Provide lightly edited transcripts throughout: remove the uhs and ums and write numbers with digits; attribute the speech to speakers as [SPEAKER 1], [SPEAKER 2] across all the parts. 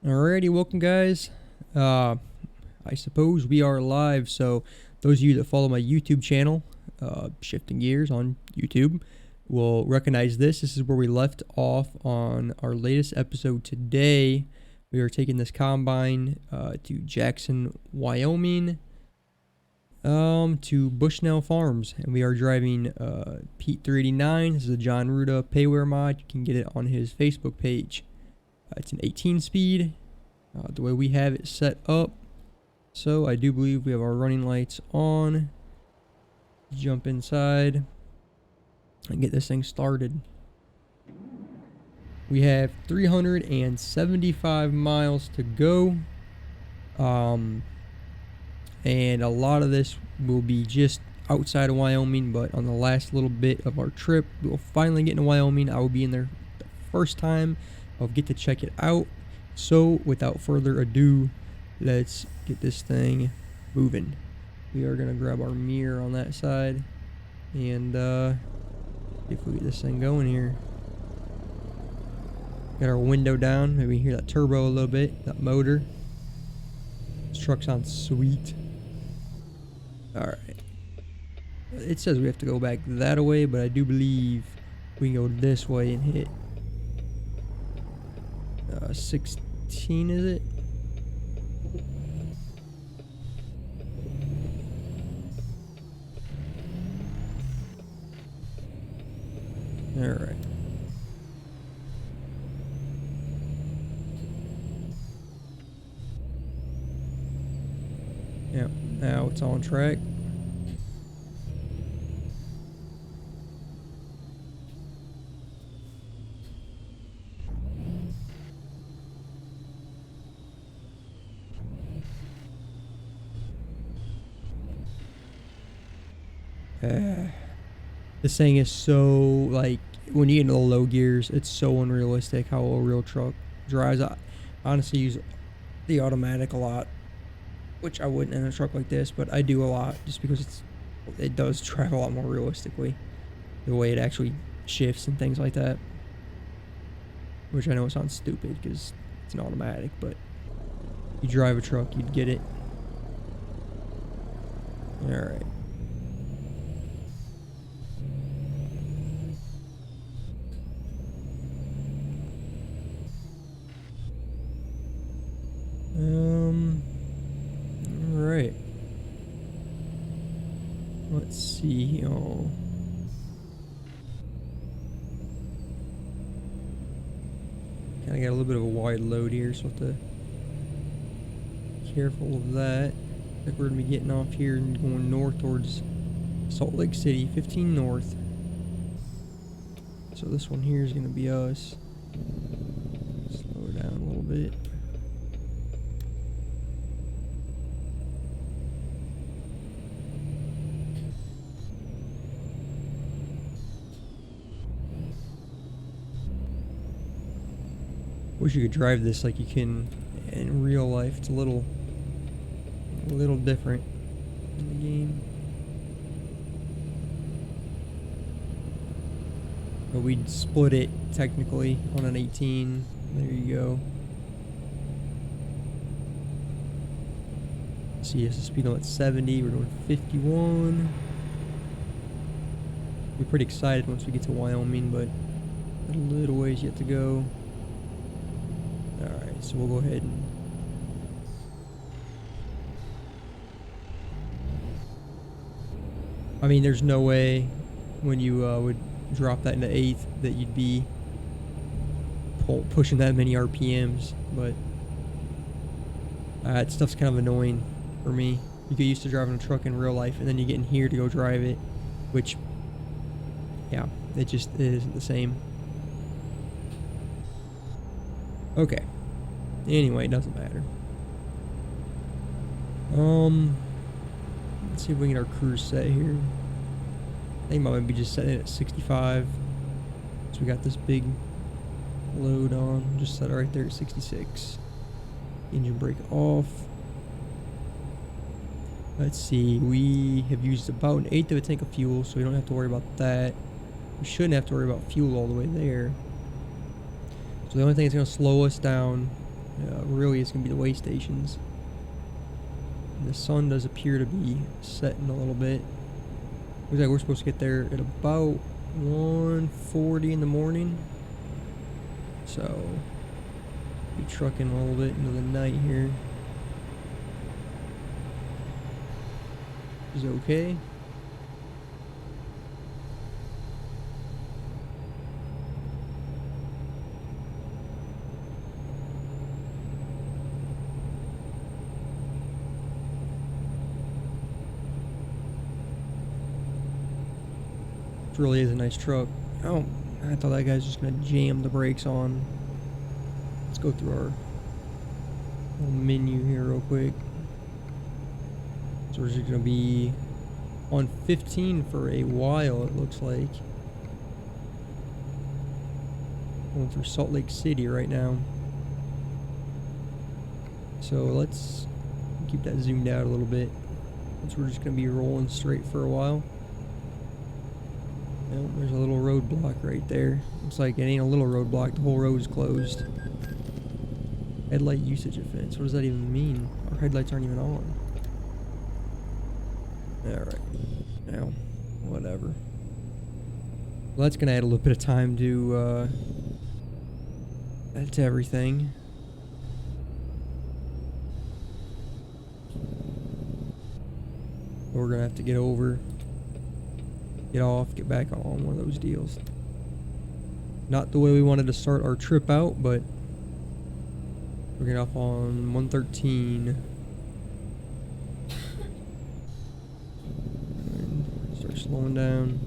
[SPEAKER 1] Alrighty, welcome guys. I suppose we are live, so those of you that follow my YouTube channel, Shifting Gears on YouTube, will recognize this. This is where we left off on our latest episode today. We are taking this combine to Jackson, Wyoming, to Bushnell Farms, and we are driving Pete 389. This is a John Ruda payware mod. You can get it on his Facebook page. It's an 18 speed, the way we have it set up. So I do believe we have our running lights on. Jump inside and get this thing started. We have 375 miles to go. And a lot of this will be just outside of Wyoming, but on the last little bit of our trip, we'll finally get into Wyoming. I will be in there the first time. I'll get to check it out. So without further ado, let's get this thing moving. We are gonna grab our mirror on that side and if we get this thing going here. Got our window down. Maybe you hear that turbo a little bit, that motor. This truck sounds sweet. Alright. It says we have to go back that way, but I do believe we can go this way and hit 16, is it? Alright. Yep, now it's on track. This thing is so, like, when you get into the low gears, it's so unrealistic how a real truck drives. I honestly use the automatic a lot, which I wouldn't in a truck like this, but I do a lot just because it does drive a lot more realistically, the way it actually shifts and things like that. Which I know sounds stupid because it's an automatic, but you drive a truck, you'd get it. Alright. Alright. Let's see. Oh. Kinda got a little bit of a wide load here, so have to be careful of that. I think we're gonna be getting off here and going north towards Salt Lake City, 15 north. So this one here is gonna be us. Slow it down a little bit. Wish you could drive this like you can in real life. It's a little different in the game. But we'd split it technically on an 18. There you go. See, it's a speed limit 70. We're doing 51. We're pretty excited once we get to Wyoming, but a little ways yet to go. Alright, so we'll go ahead and I mean, there's no way when you would drop that into 8th that you'd be pushing that many RPMs, but that stuff's kind of annoying for me. You get used to driving a truck in real life, and then you get in here to go drive it, which, yeah, it just isn't the same. Okay. Anyway, it doesn't matter. Let's see if we can get our cruise set here. I think I might be just setting it at 65. So we got this big load on. Just set it right there at 66. Engine brake off. Let's see. We have used about 1/8 of a tank of fuel, so we don't have to worry about that. We shouldn't have to worry about fuel all the way there. So the only thing that's going to slow us down really it's going to be the way stations. The sun does appear to be setting a little bit. Looks like we're supposed to get there at about 1:40 in the morning. So, be trucking a little bit into the night here. Is okay. Really is a nice truck. Oh, I thought that guy's just gonna jam the brakes on. Let's go through our little menu here real quick. So we're just gonna be on 15 for a while, it looks like. Going through Salt Lake City right now. So let's keep that zoomed out a little bit. So we're just gonna be rolling straight for a while. Nope, there's a little roadblock right there. Looks like it ain't a little roadblock, the whole road is closed. Headlight usage offense. What does that even mean? Our headlights aren't even on. Alright. Now, whatever. Well, that's gonna add a little bit of time to everything. We're gonna have to get over, get off, get back on one of those deals. Not the way we wanted to start our trip out, but we're getting off on 113. And start slowing down.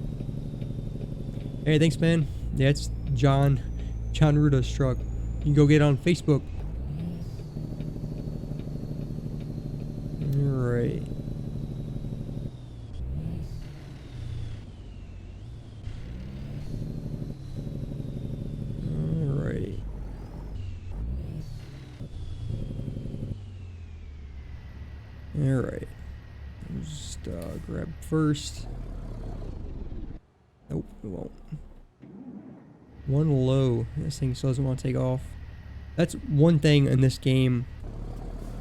[SPEAKER 1] Hey, thanks, man. Yeah, it's John Ruda's truck. You can go get it on Facebook. Alright. Alright. Just grab first. Nope, it won't. One low. This thing still doesn't want to take off. That's one thing in this game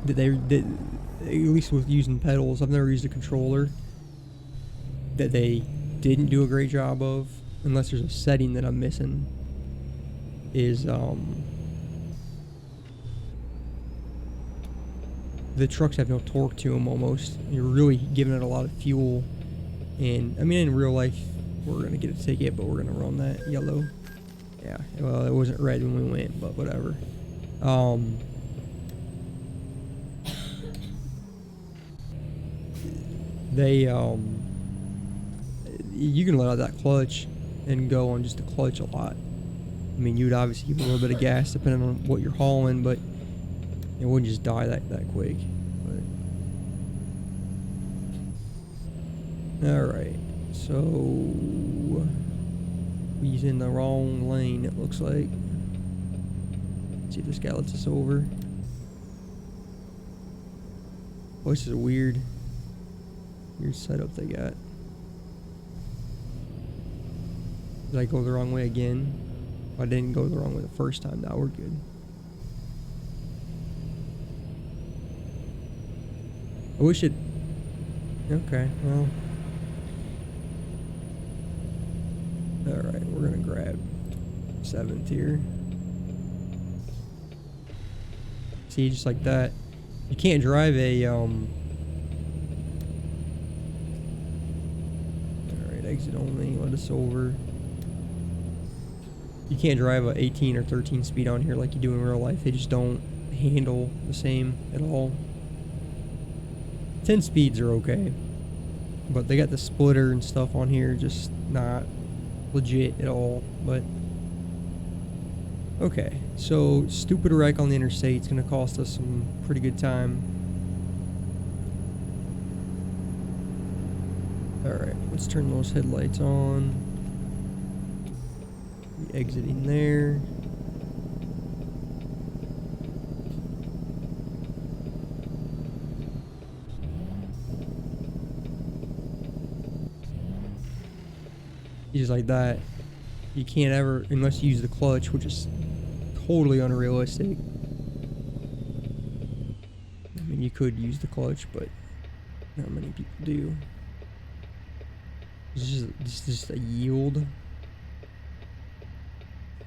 [SPEAKER 1] that they did, at least with using pedals. I've never used a controller that they didn't do a great job of, unless there's a setting that I'm missing. Is the trucks have no torque to them almost. You're really giving it a lot of fuel. And I mean, in real life, we're gonna get a ticket, but we're gonna run that yellow. Yeah, well, it wasn't red when we went, but whatever. You can let out that clutch and go on just the clutch a lot. I mean, you'd obviously give a little bit of gas depending on what you're hauling, but it wouldn't just die that quick. Alright, so he's in the wrong lane, it looks like. Let's see if this guy lets us over. Oh, this is a weird setup they got. Did I go the wrong way again? I didn't go the wrong way the first time. Now we're good. I wish it... Okay, well... Alright, we're gonna grab 7th here. See, just like that. You can't drive a, Alright, exit only, let us over. You can't drive a 18 or 13 speed on here like you do in real life. They just don't handle the same at all. 10 speeds are okay, but they got the splitter and stuff on here, just not legit at all. But okay, so stupid wreck on the interstate. It's gonna cost us some pretty good time. Alright, let's turn those headlights on. Exiting there. Just like that. You can't ever, unless you use the clutch, which is totally unrealistic. mean, you could use the clutch, but not many people do. It's just a yield.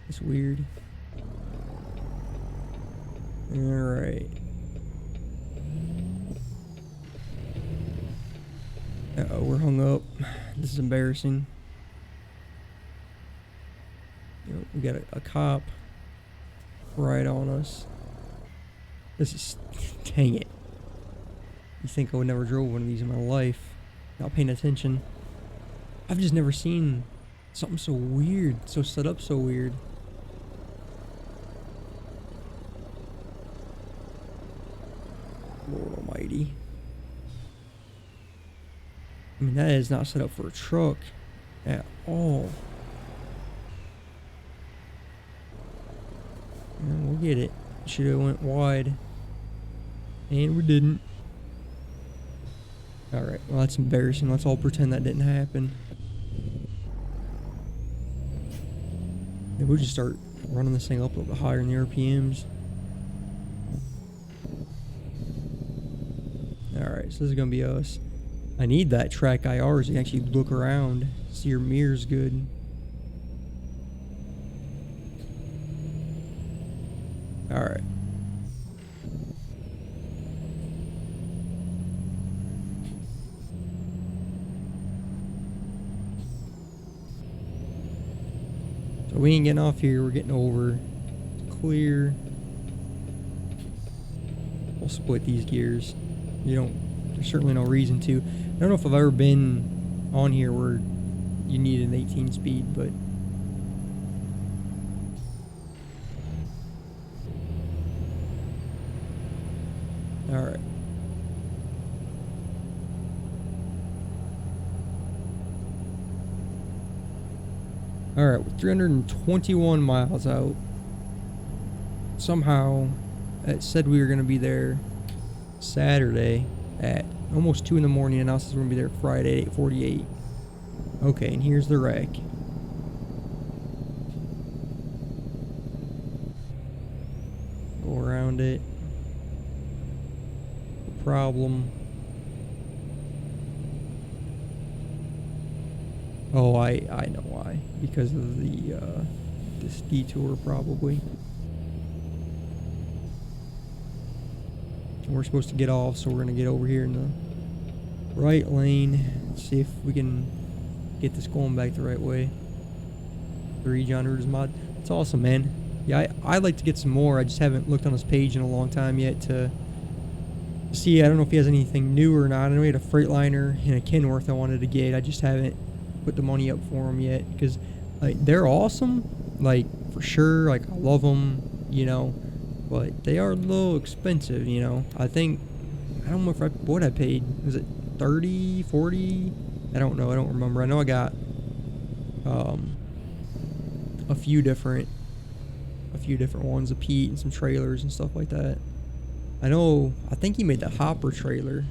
[SPEAKER 1] It's weird. Alright. Uh-oh, we're hung up. This is embarrassing. You know, we got a cop right on us. This is... Dang it. You think I would never drove one of these in my life. Not paying attention. I've just never seen something so weird. So set up so weird. Lord almighty. I mean, that is not set up for a truck at all. And we'll get it. Should have went wide. And we didn't. Alright, well that's embarrassing. Let's all pretend that didn't happen. Maybe we'll just start running this thing up a little bit higher in the RPMs. Alright, so this is gonna be us. I need that track IR so you can actually look around, see your mirrors good. Alright. So we ain't getting off here, we're getting over. It's clear. We'll split these gears. There's certainly no reason to. I don't know if I've ever been on here where you need an 18 speed, but alright. Alright, we're 321 miles out. Somehow, it said we were going to be there Saturday at almost 2 in the morning, and now it says we're going to be there Friday at 8:48. Okay, and here's the wreck. Go around it. No problem. Oh, I know why. Because of the this detour, probably. We're supposed to get off, so we're gonna get over here in the right lane. See if we can get this going back the right way. 3 John Ruders mod. It's awesome, man. Yeah, I'd like to get some more. I just haven't looked on his page in a long time yet to see. I don't know if he has anything new or not. I know he had a Freightliner and a Kenworth I wanted to get. I just haven't put the money up for them yet, because like they're awesome, like for sure. Like I love them, you know, but they are a little expensive, you know. I think I don't know what I paid. Was it 30, 40? I don't know. I don't remember. I know I got a few different ones, a Pete and some trailers and stuff like that. I think he made the hopper trailer,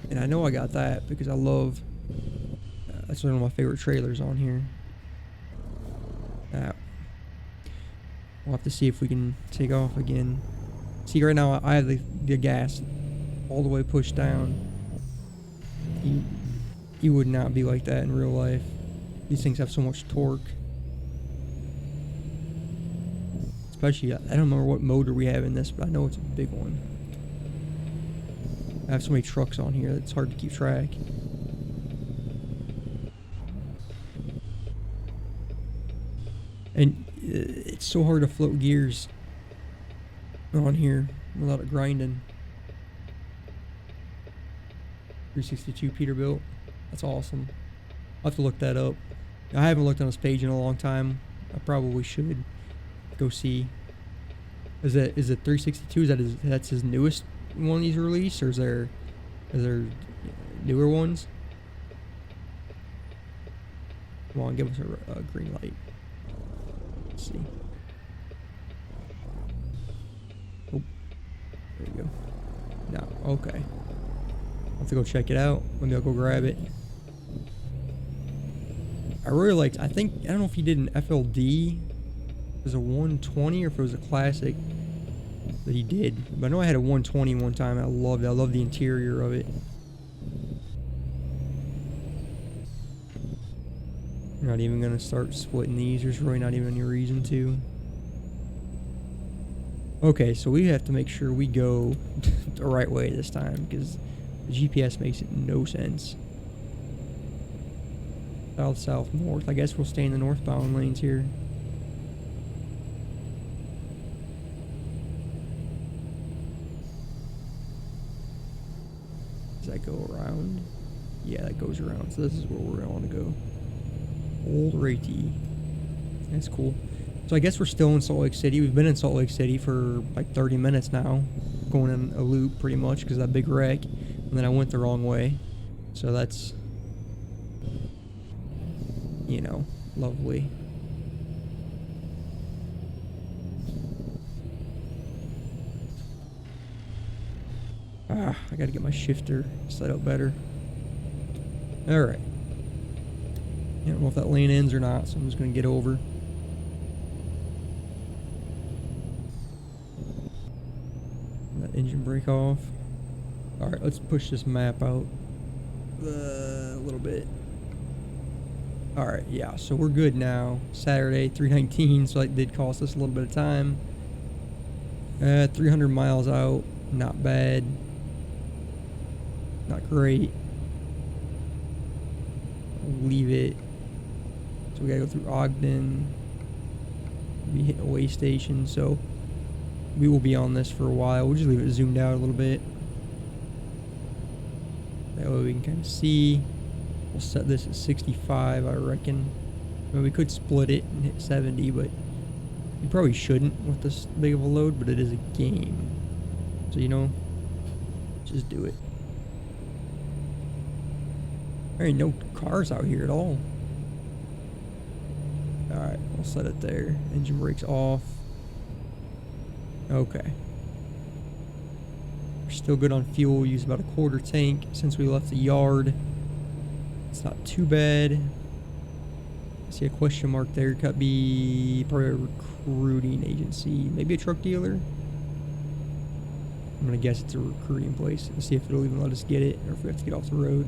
[SPEAKER 1] and I know I got that because I love. That's one of my favorite trailers on here. We'll have to see if we can take off again. See, right now I have the gas all the way pushed down. You would not be like that in real life. These things have so much torque. Especially, I don't remember what motor we have in this, but I know it's a big one. I have so many trucks on here that it's hard to keep track. And it's so hard to float gears on here without it grinding. 362 Peterbilt. That's awesome. I'll have to look that up. I haven't looked on his page in a long time. I probably should go see. Is it 362? That's his newest one he's released, or is there newer ones? Come on, give us a green light. Let's see. Oh, there you go. No, okay. I'll have to go check it out. Maybe I'll go grab it. I really liked. I don't know if he did an FLD. It was a 120 or if it was a classic. that he did. But I know I had a 120 one time. I loved it. I love the interior of it. Not even gonna start splitting these. There's really not even any reason to. Okay, so we have to make sure we go the right way this time because the GPS makes it no sense. South, south, north. I guess we'll stay in the northbound lanes here. Does that go around? Yeah, that goes around. So this is where we're going to go. Alrighty. That's cool. So I guess we're still in Salt Lake City. We've been in Salt Lake City for like 30 minutes now. Going in a loop pretty much because of that big wreck. And then I went the wrong way. So that's, you know, lovely. I gotta get my shifter set up better. Alright. I don't know if that lane ends or not, so I'm just gonna get over. That engine brake off. Alright, let's push this map out a little bit. Alright, yeah, so we're good now. Saturday, 319, so it did cost us a little bit of time. 300 miles out, not bad. Not great. Leave it. So we gotta go through Ogden. Be hitting a way station, so we will be on this for a while. We'll just leave it zoomed out a little bit. That way we can kind of see. We'll set this at 65, I reckon. I mean, we could split it and hit 70, but you probably shouldn't with this big of a load, but it is a game. So, you know, just do it. There ain't no cars out here at all. Alright, we'll set it there. Engine brakes off. Okay. We're still good on fuel. We used about a quarter tank since we left the yard. It's not too bad. I see a question mark there. Could be probably a recruiting agency. Maybe a truck dealer. I'm gonna guess it's a recruiting place. Let's see if it'll even let us get it or if we have to get off the road.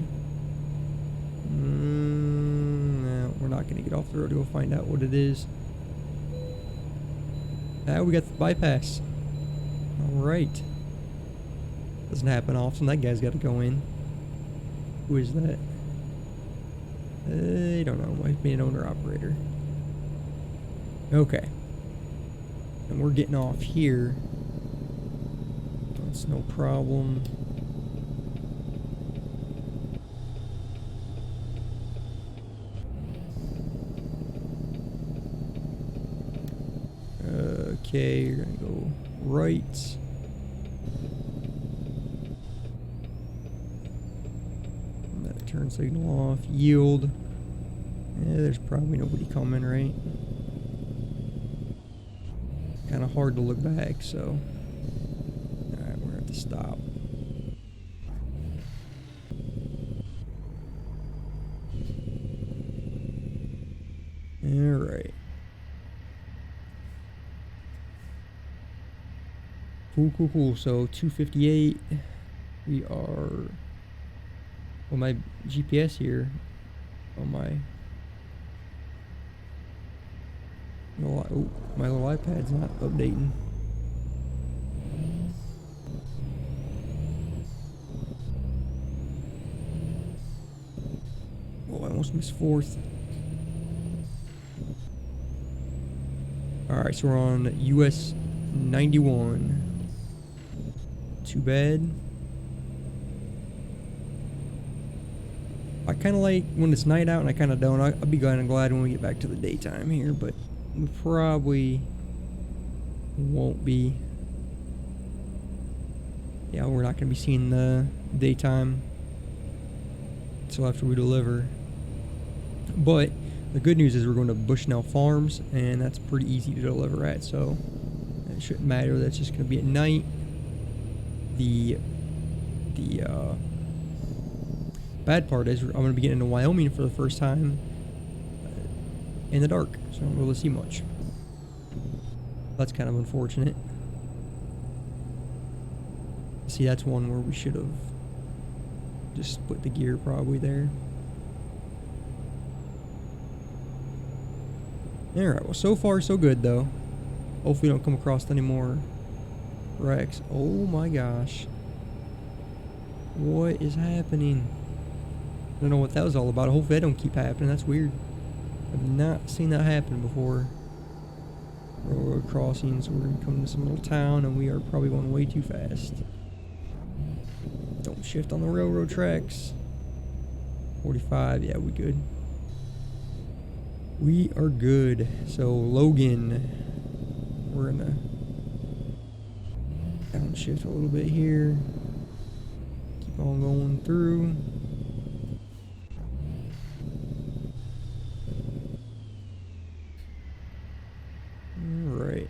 [SPEAKER 1] No, we're not gonna get off the road to go find out what it is. Now we got the bypass. Alright. Doesn't happen often. That guy's got to go in. Who is that? I don't know. Might be an owner-operator. Okay. And we're getting off here. That's no problem. Okay, you're gonna go right. That turn signal off. Yield. Yeah, there's probably nobody coming, right? Kind of hard to look back, so. Alright, we're gonna have to stop. Alright. Cool. So 258. We are. Well, my GPS here. On my. Oh, my little iPad's not updating. Oh, I almost missed fourth. Alright, so we're on US 91. Too bad. I kind of like when it's night out and I kind of don't. I'll be kind of glad when we get back to the daytime here, but we probably won't be. Yeah, we're not going to be seeing the daytime until after we deliver. But the good news is we're going to Bushnell Farms, and that's pretty easy to deliver at, so it shouldn't matter. That's just going to be at night. The bad part is I'm going to be getting into Wyoming for the first time in the dark, so I won't be able to see much. That's kind of unfortunate. see, that's one where we should have just put the gear probably there. Alright, well, so far so good though. Hopefully we don't come across any more wrecks. Oh my gosh. What is happening? I don't know what that was all about. Hopefully that don't keep happening. That's weird. I've not seen that happen before. Railroad crossings. We're going to come to some little town and we are probably going way too fast. Don't shift on the railroad tracks. 45. Yeah, we good. We are good. So Logan, we're going to downshift a little bit here. Keep on going through. Alright.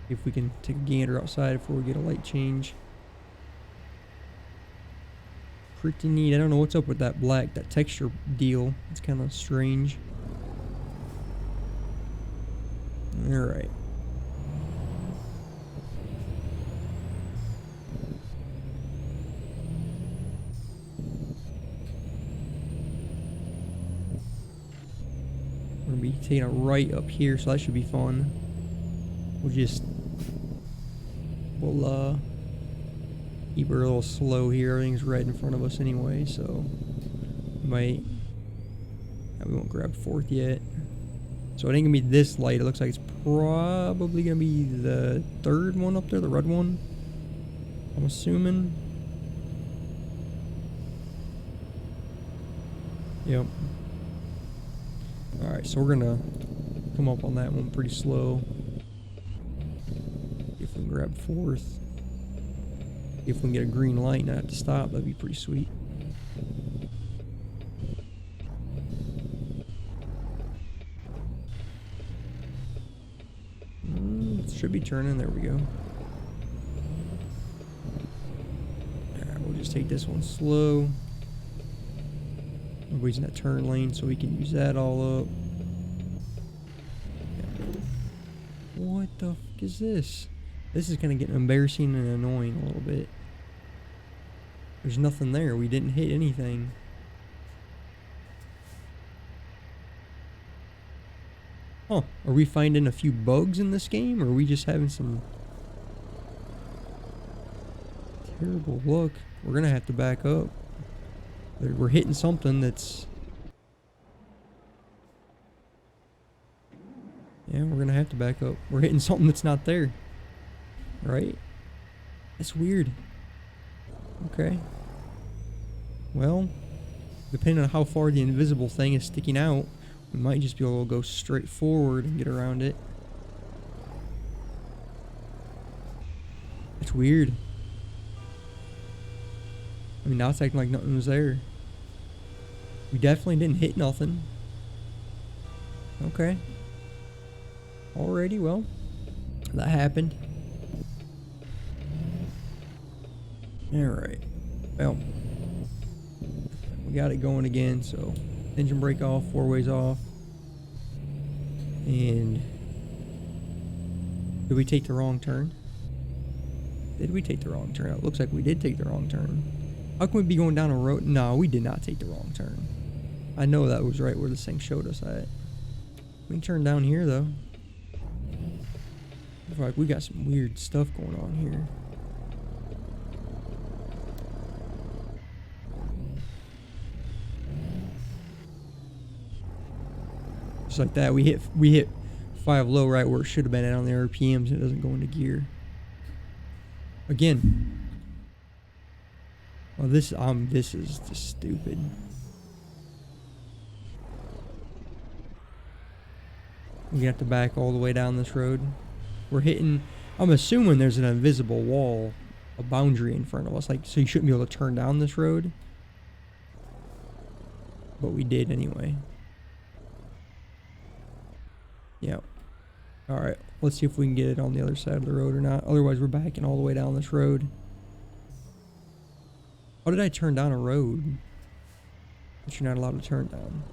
[SPEAKER 1] If we can take a gander outside before we get a light change. Pretty neat. I don't know what's up with that black, that texture deal. It's kind of strange. Alright. We're going to be taking a right up here, so that should be fun. We'll keep her a little slow here. Everything's right in front of us anyway, so we won't grab fourth yet. So it ain't gonna be this light. It looks like it's probably gonna be the third one up there, the red one, I'm assuming. Yep. Alright, so we're gonna come up on that one pretty slow. If we can grab fourth. If we can get a green light and not have to stop, that'd be pretty sweet. Should be turning. There we go. Alright, we'll just take this one slow. Nobody's in that turn lane, so we can use that all up. What the fuck is this? This is kind of getting embarrassing and annoying a little bit. There's nothing there. We didn't hit anything. Huh. Are we finding a few bugs in this game? Or are we just having some terrible luck? We're going to have to back up. We're hitting something that's... Yeah, we're going to have to back up. We're hitting something that's not there. Right? That's weird. Okay. Well, depending on how far the invisible thing is sticking out, we might just be able to go straight forward and get around it. That's weird. I mean, now it's acting like nothing was there. We definitely didn't hit nothing. Okay. Alrighty, well, that happened. Alright. Well, we got it going again, so engine brake off, 4 ways off. And did we take the wrong turn? Did we take the wrong turn? It looks like we did take the wrong turn. How can we be going down a road? No, we did not take the wrong turn. I know that was right where this thing showed us at. We can turn down here though. Looks like we got some weird stuff going on here. Just like that, we hit 5 low right where it should have been at on the RPMs, and it doesn't go into gear. Again. Oh, this is just stupid. We have to back all the way down this road. We're hitting. I'm assuming there's an invisible wall, a boundary in front of us, like so you shouldn't be able to turn down this road. But we did anyway. Yeah. Alright, let's see if we can get it on the other side of the road or not. Otherwise, we're backing all the way down this road. How did I turn down a road that you're not allowed to turn down?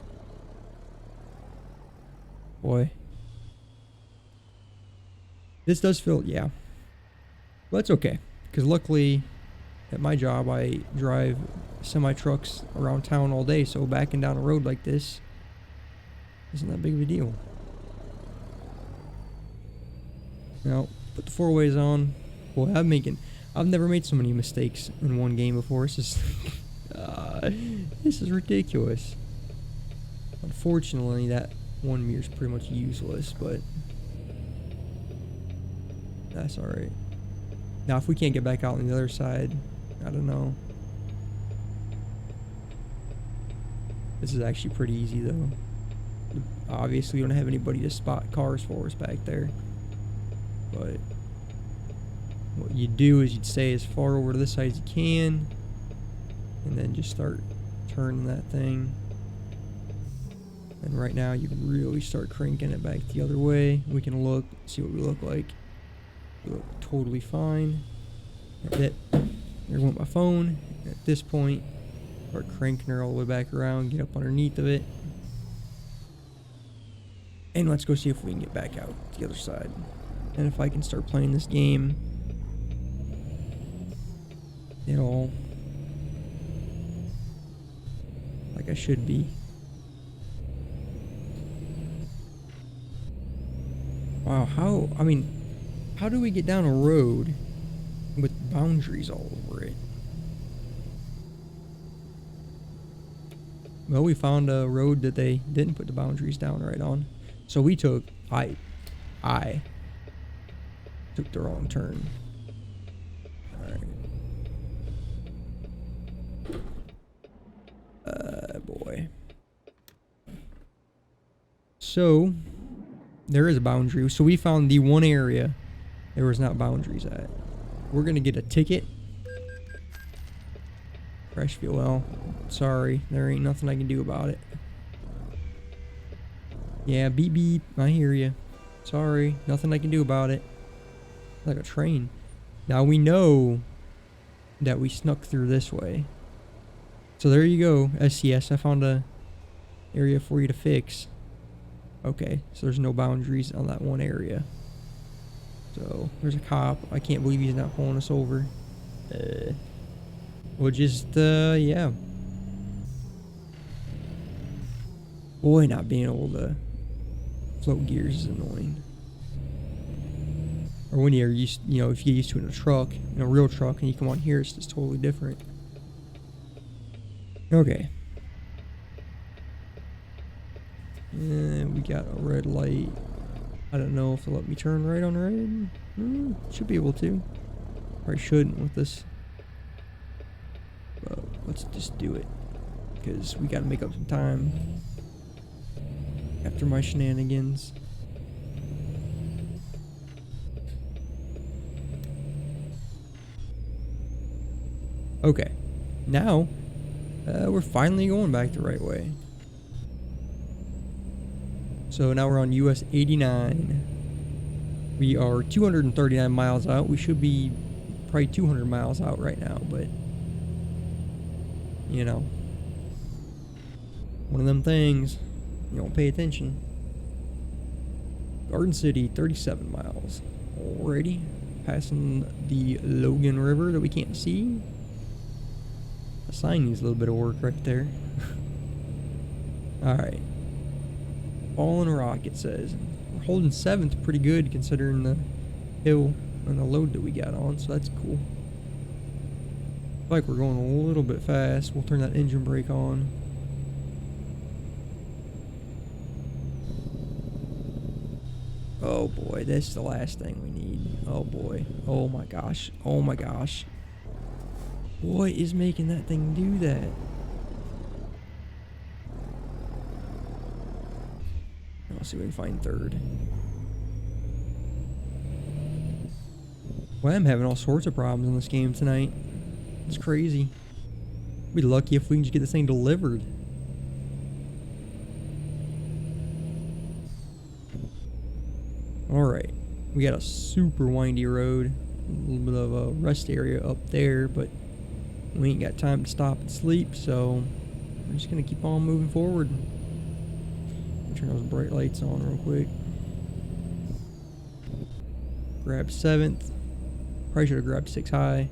[SPEAKER 1] Boy. This does feel, yeah. But it's okay. Because luckily, at my job, I drive semi-trucks around town all day, so backing down a road like this isn't that big of a deal. Now, put the 4-ways on. Boy, I've never made so many mistakes in one game before. This is ridiculous. Unfortunately, that one mirror's pretty much useless, but that's alright. Now, if we can't get back out on the other side, I don't know. This is actually pretty easy, though. Obviously, we don't have anybody to spot cars for us back there. But what you do is you'd stay as far over to this side as you can, and then just start turning that thing. And right now, you can really start cranking it back the other way. We can look, see what we look like. We look totally fine. There went my phone. At this point, start cranking her all the way back around, get up underneath of it. And let's go see if we can get back out the other side. And if I can start playing this game, you know, like I should be. Wow, how do we get down a road with boundaries all over it? Well, we found a road that they didn't put the boundaries down right on. So we took, I took the wrong turn. Alright. Boy. So, there is a boundary. So we found the one area there was not boundaries at. We're gonna get a ticket. Fresh fuel. Well, sorry. There ain't nothing I can do about it. Yeah, beep beep. I hear you. Sorry. Nothing I can do about it. Like a train. Now we know that we snuck through this way. So there you go, SCS. I found a area for you to fix. Okay, so there's no boundaries on that one area. So there's a cop. I can't believe he's not pulling us over. We'll just, yeah. Boy, not being able to float gears is annoying. Or when you're used, you know, if you get used to it in a truck, in a real truck, and you come on here, it's just totally different. Okay. And we got a red light. I don't know if they'll let me turn right on red. Should be able to. Or I shouldn't with this. But let's just do it. Because we gotta make up some time after my shenanigans. Okay. Now, we're finally going back the right way. So now we're on US 89. We are 239 miles out. We should be probably 200 miles out right now, but you know, one of them things, you don't pay attention. Garden City, 37 miles. Alrighty, passing the Logan River that we can't see. The sign needs a little bit of work right there. Alright. Fallen Rock, it says. We're holding 7th pretty good considering the hill and the load that we got on, so that's cool. I feel like we're going a little bit fast. We'll turn that engine brake on. Oh boy, this is the last thing we need. Oh boy. Oh my gosh. Oh my gosh. What is making that thing do that? Let's see if we can find third. Well, I'm having all sorts of problems in this game tonight. It's crazy. We'd be lucky if we can just get this thing delivered. Alright. We got a super windy road. A little bit of a rest area up there, but we ain't got time to stop and sleep, so we're just gonna keep on moving forward. Turn those bright lights on real quick. Grab 7th. Probably should have grabbed 6 high.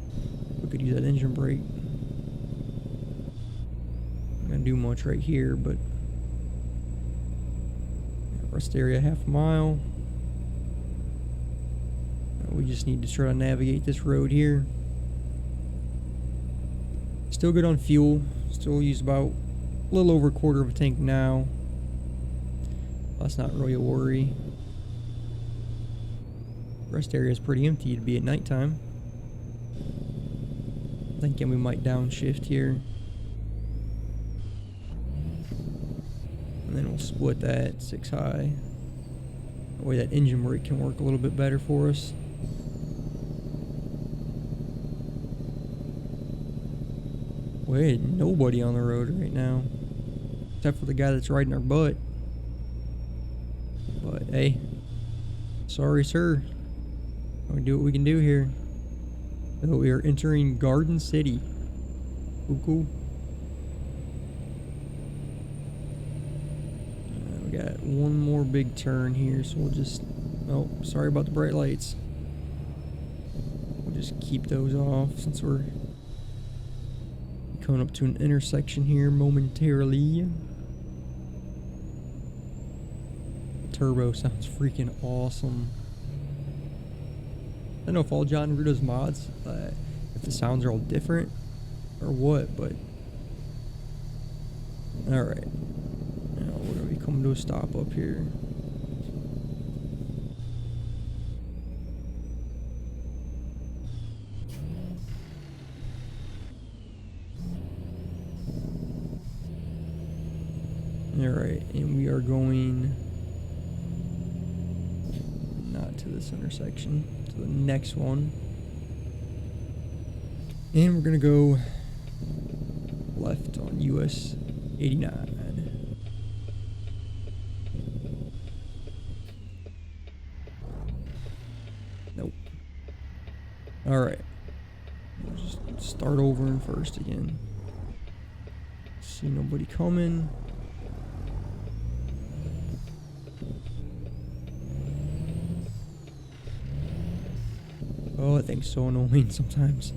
[SPEAKER 1] We could use that engine brake. Not gonna do much right here, but rest area 1/2 mile. We just need to try to navigate this road here. Still good on fuel. Still use about a little over 1/4 of a tank now. That's not really a worry. Rest area is pretty empty to be at nighttime. Thinking we might downshift here. And then we'll split that 6 high. That way that engine brake can work a little bit better for us. Wait, nobody on the road right now. Except for the guy that's riding our butt. But hey, sorry sir. We do what we can do here. So we are entering Garden City. Cool. We got one more big turn here, so we'll just... Oh, sorry about the bright lights. We'll just keep those off since we're coming up to an intersection here momentarily. Turbo sounds freaking awesome. I don't know if all John Rudo's mods, if the sounds are all different or what, but alright. Now we're going to be coming to a stop up here. Alright, and we are going not to this intersection, to the next one. And we're going to go left on US 89. Nope. Alright. We'll just start over in first again. See nobody coming. Oh, that thing's so annoying sometimes.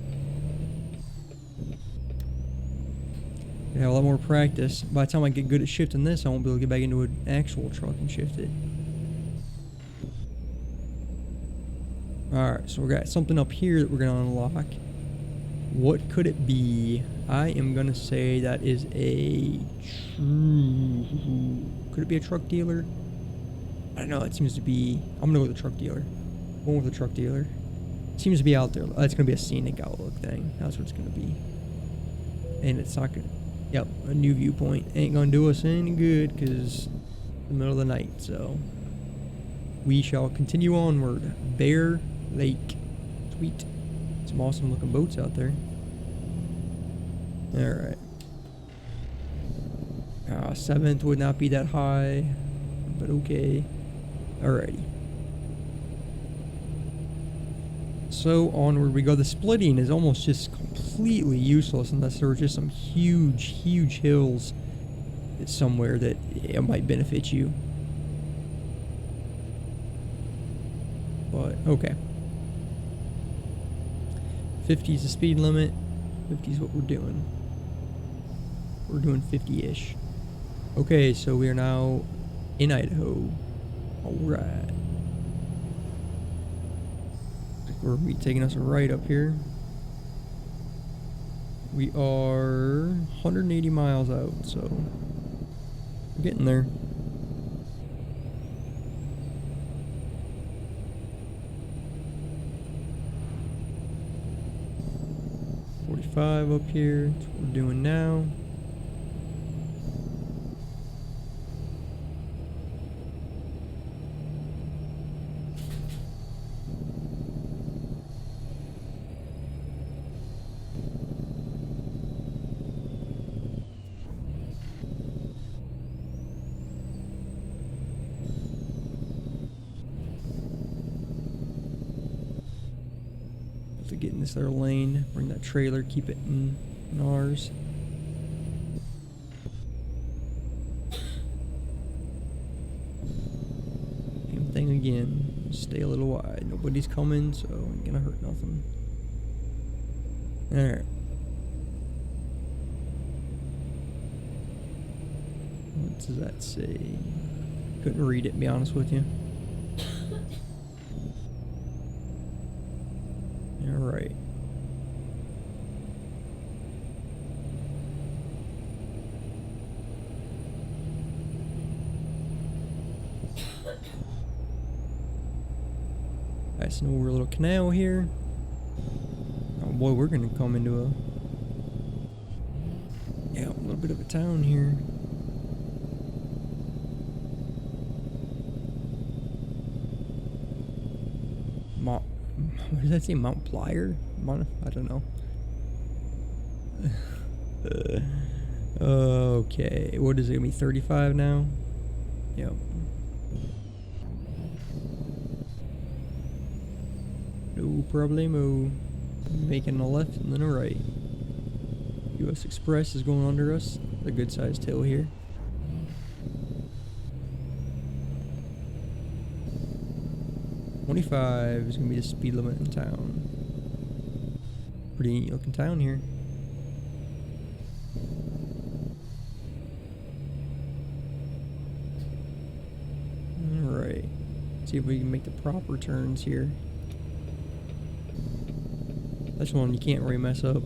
[SPEAKER 1] Yeah, a lot more practice. By the time I get good at shifting this, I won't be able to get back into an actual truck and shift it. Alright, so we got something up here that we're going to unlock. What could it be? I am going to say that is a... Could it be a truck dealer? I don't know, it seems to be... I'm going to go with the truck dealer. Going with the truck dealer. Seems to be out there. It's going to be a scenic outlook thing. That's what it's going to be. And it's not going to... Yep, a new viewpoint. Ain't going to do us any good because the middle of the night. So we shall continue onward. Bear Lake. Sweet. Some awesome looking boats out there. Alright. 7th would not be that high. But okay. Alrighty. So onward we go. The splitting is almost just completely useless unless there were just some huge hills somewhere that it might benefit you. But okay. 50 is the speed limit. 50 is what we're doing. We're doing 50-ish. Okay, so we are now in Idaho. Alright. We're taking us right up here. We are 180 miles out, so we're getting there. Up here, that's what we're doing now. To get in this other lane, bring that trailer, keep it in ours. Same thing again. Stay a little wide. Nobody's coming, so ain't gonna hurt nothing. Alright. What does that say? Couldn't read it, to be honest with you. Alright. Nice and over a little canal here. Oh boy, we're gonna come into a little bit of a town here. What does that say? Mount Plier? I don't know. Okay, what is it gonna be? 35 now? Yep. No problemo. Making a left and then a right. US Express is going under us. A good sized hill here. $25 is gonna be the speed limit in town. Pretty neat looking town here. Alright. See if we can make the proper turns here. This one you can't really mess up.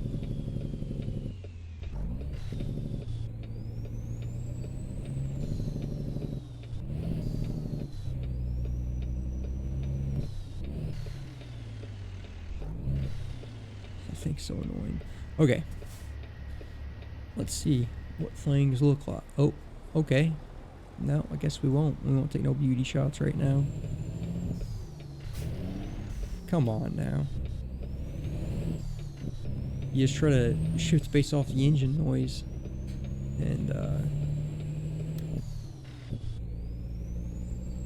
[SPEAKER 1] I think so annoying. Okay. Let's see what things look like. Oh, okay. No, I guess we won't. We won't take no beauty shots right now. Come on now. You just try to shift based off the engine noise. And,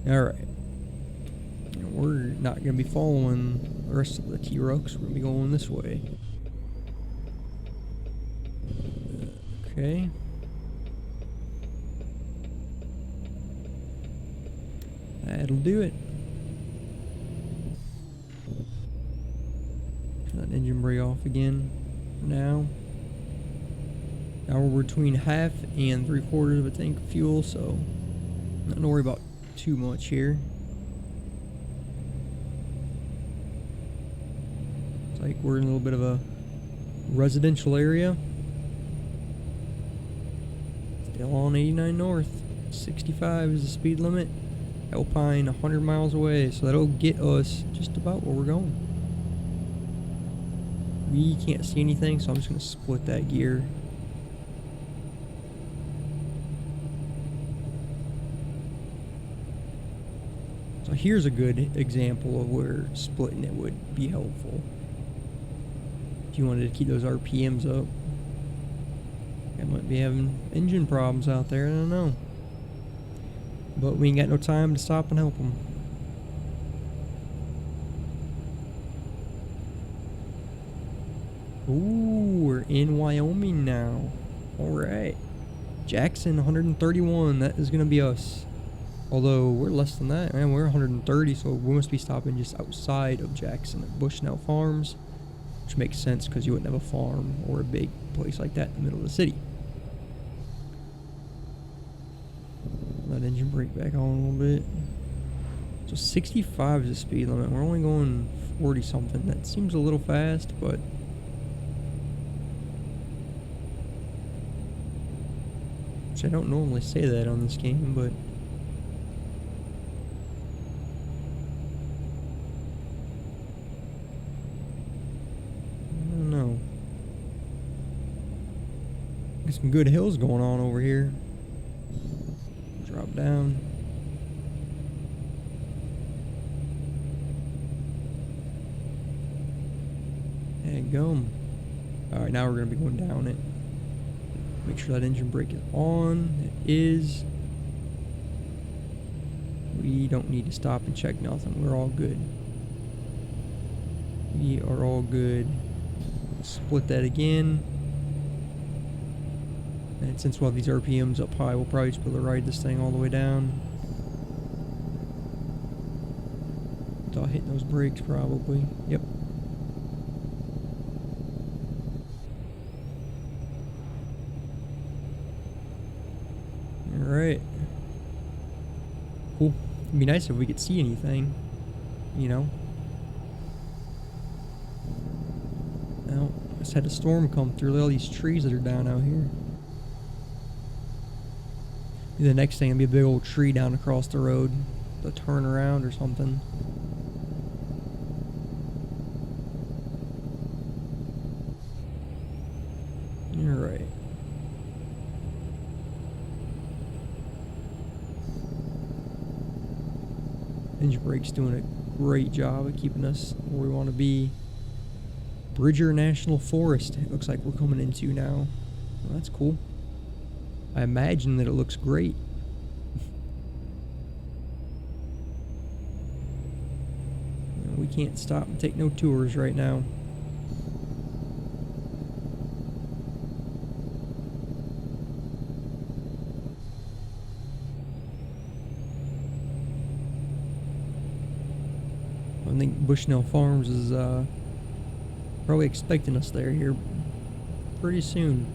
[SPEAKER 1] alright. We're not going to be following the rest of the T-Rux. We're going to be going this way. Okay. That'll do it. Turn that engine brake off again. Now we're between half and 3/4 of a tank of fuel, so not to worry about too much here. It's like we're in a little bit of a residential area. Still on 89 north. 65 is the speed limit. Alpine 100 miles away, so that'll get us just about where we're going. We can't see anything, so I'm just going to split that gear. So here's a good example of where splitting it would be helpful. If you wanted to keep those RPMs up. I might be having engine problems out there, I don't know. But we ain't got no time to stop and help them. Ooh, we're in Wyoming now. Alright. Jackson 131, that is going to be us. Although, we're less than that, man. We're 130, so we must be stopping just outside of Jackson at Bushnell Farms. Which makes sense, because you wouldn't have a farm or a big place like that in the middle of the city. Let engine brake back on a little bit. So 65 is the speed limit. We're only going 40 something. That seems a little fast, but which I don't normally say that on this game, but I don't know. Got some good hills going on over here. Drop down. There you go. Alright, now we're going to be going down it. Make sure that engine brake is on. It is. We don't need to stop and check nothing. We're all good. We are all good. Split that again. And since we'll have these RPMs up high, we'll probably just be able to ride this thing all the way down. without hitting those brakes, probably. Yep. Alright. Cool. It'd be nice if we could see anything, you know? Well, just had a storm come through. Look at all these trees that are down out here. The next thing will be a big old tree down across the road. To turn around or something. Alright. Engine brake's doing a great job of keeping us where we want to be. Bridger National Forest, it looks like we're coming into now. Well, that's cool. I imagine that it looks great. We can't stop and take no tours right now. I think Bushnell Farms is probably expecting us here pretty soon.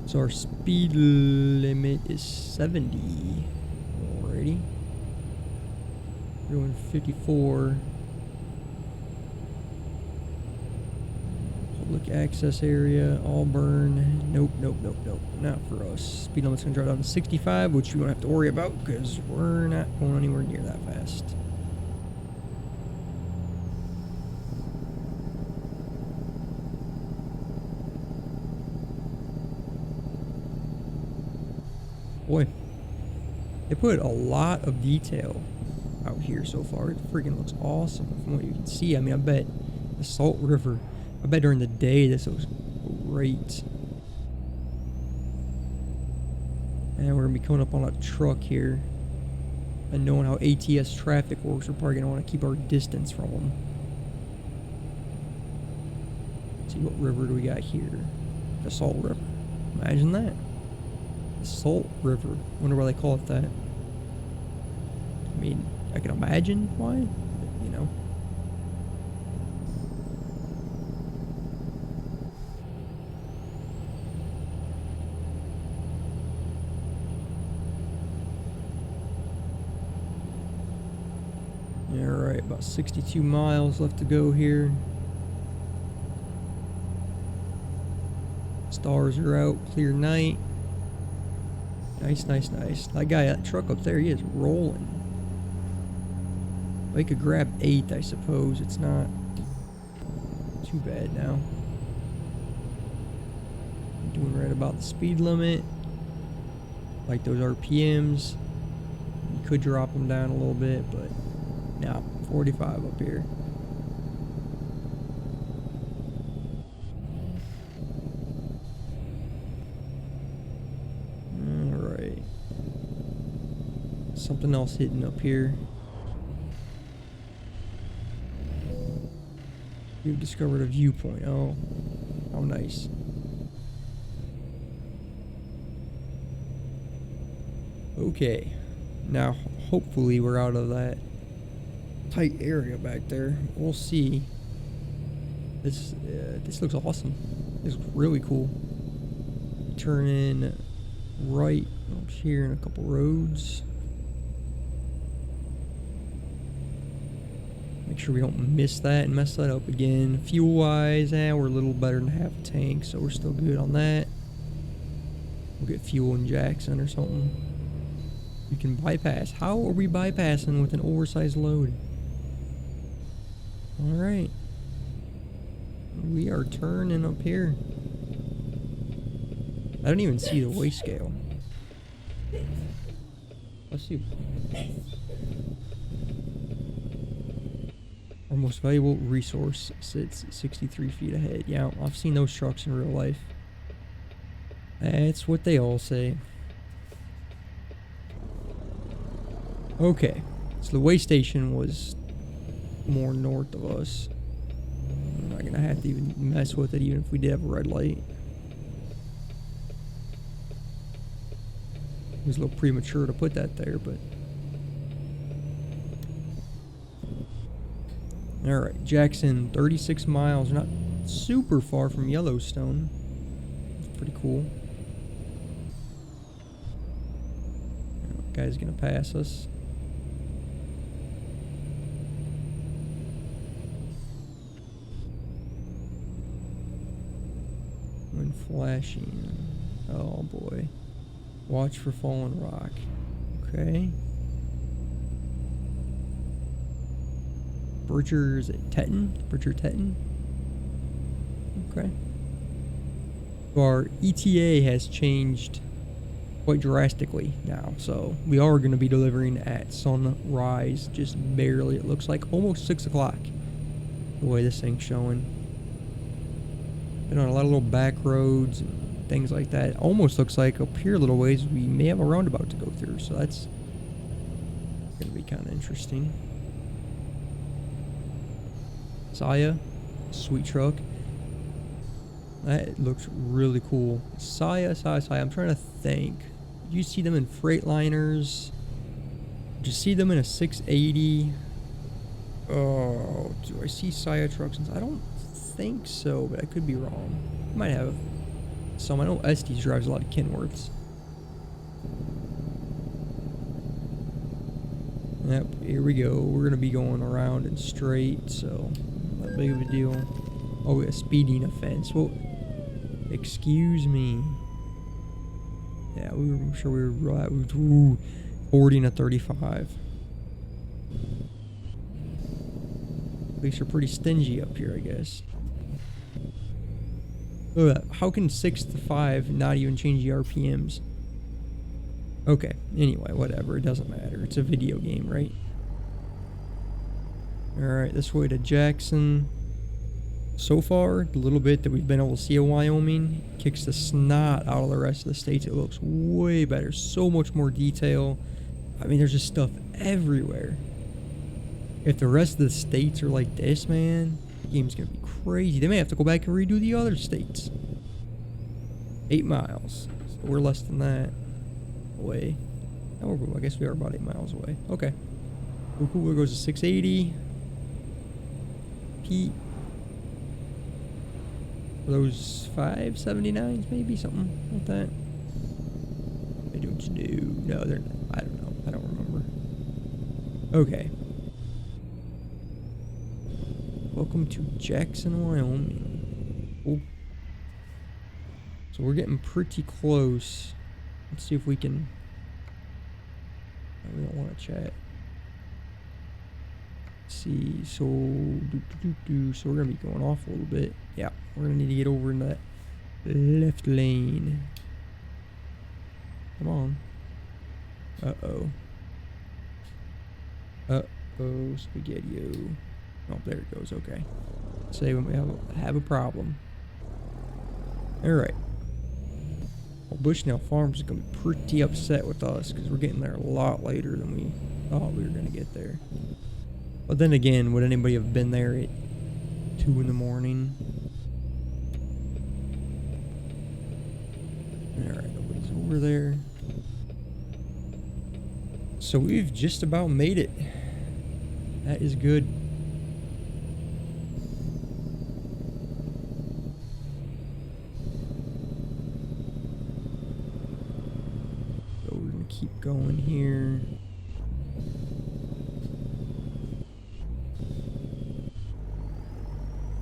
[SPEAKER 1] So our speed limit is 70 already. We're doing 54. Public access area, Auburn. Nope, nope, nope, nope. Not for us. Speed limit's gonna drop down to 65, which we don't have to worry about because we're not going anywhere near that fast. Boy, they put a lot of detail out here so far. It freaking looks awesome from what you can see. I mean, I bet the Salt River, I bet during the day this looks great. And we're gonna be coming up on a truck here. And knowing how ATS traffic works, we're probably gonna want to keep our distance from them. Let's see, what river do we got here? The Salt River. Imagine that. Salt River. Wonder why they call it that. I mean, I can imagine why, but, you know. Alright, about 62 miles left to go here. Stars are out, clear night. Nice, nice, nice. That guy, that truck up there, he is rolling. We could grab 8, I suppose. It's not too bad now. I'm doing right about the speed limit. Like those RPMs. You could drop them down a little bit, but no, 45 up here. Something else hitting up here. You've discovered a viewpoint. Oh, how nice. Okay, now hopefully we're out of that tight area back there. We'll see. This looks awesome. This looks really cool. Turn in right up here in a couple roads. Make sure we don't miss that and mess that up again. Fuel wise, we're a little better than half a tank, so we're still good on that. We'll get fuel in Jackson or something. You can bypass. How are we bypassing with an oversized load? Alright. We are turning up here. I don't even see the weigh scale. Let's see. Our most valuable resource sits 63 feet ahead. Yeah, I've seen those trucks in real life. That's what they all say. Okay, so the weigh station was more north of us. I'm not gonna have to even mess with it even if we did have a red light. It was a little premature to put that there, but Alright, Jackson, 36 miles. Not super far from Yellowstone. It's pretty cool. Guy's gonna pass us. When flashing. Oh boy. Watch for fallen rock. Okay. Bridger, is it Teton? Bridger Teton? Okay. So our ETA has changed quite drastically now. So we are going to be delivering at sunrise, just barely. It looks like almost 6 o'clock. The way this thing's showing. Been on a lot of little back roads and things like that. It almost looks like up here a little ways we may have a roundabout to go through. So that's going to be kind of interesting. Saya, sweet truck. That looks really cool. Saya. I'm trying to think. Did you see them in Freightliners? Did you see them in a 680? Oh, do I see Saya trucks? I don't think so, but I could be wrong. I might have some. I know Estes drives a lot of Kenworths. Yep, here we go. We're gonna be going around and straight, so not big of a deal. Oh, a speeding offense. Well, excuse me. Yeah, I'm sure we were right. Ooh, 40 and a 35. Police are pretty stingy up here, I guess. How can 6 to 5 not even change the RPMs? Okay, anyway, whatever. It doesn't matter. It's a video game, right? Alright, this way to Jackson. So far, the little bit that we've been able to see of Wyoming kicks the snot out of the rest of the states. It looks way better. So much more detail. I mean, there's just stuff everywhere. If the rest of the states are like this, man, the game's going to be crazy. They may have to go back and redo the other states. 8 miles. So we're less than that away. Oh, I guess we are about 8 miles away. Okay. Cool. Goes to 680. Pete. Are those 579s, maybe? Something like that? I don't know. No, they're not. I don't know. I don't remember. Okay. Welcome to Jackson, Wyoming. Cool. So we're getting pretty close. Let's see if we can... We don't want to chat. Let's see, so... So we're going to be going off a little bit. Yeah, we're going to need to get over in that left lane. Come on. Uh-oh. Uh-oh, spaghetti-o. Oh, there it goes, okay. Say when we have a problem. Alright. Well, Bushnell Farms is going to be pretty upset with us because we're getting there a lot later than we thought we were going to get there. But then again, would anybody have been there at 2 in the morning? Alright, nobody's over there. So we've just about made it. That is good. So we're gonna keep going here.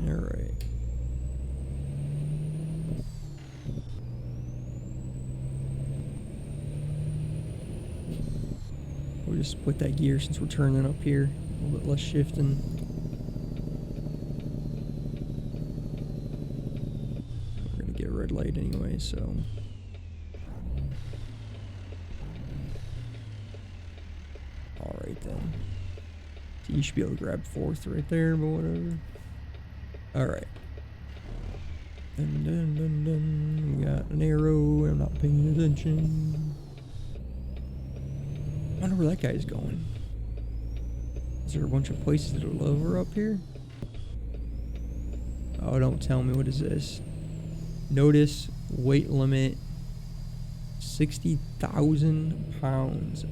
[SPEAKER 1] Alright. We'll just split that gear since we're turning up here. A little bit less shifting. We're gonna get a red light anyway, so. Alright then. So you should be able to grab 4th right there, but whatever. Alright. Dun dun dun dun. We got an arrow. I'm not paying attention. I wonder where that guy's going. Is there a bunch of places that are lower up here? Oh, don't tell me. What is this? Notice weight limit 60,000 pounds.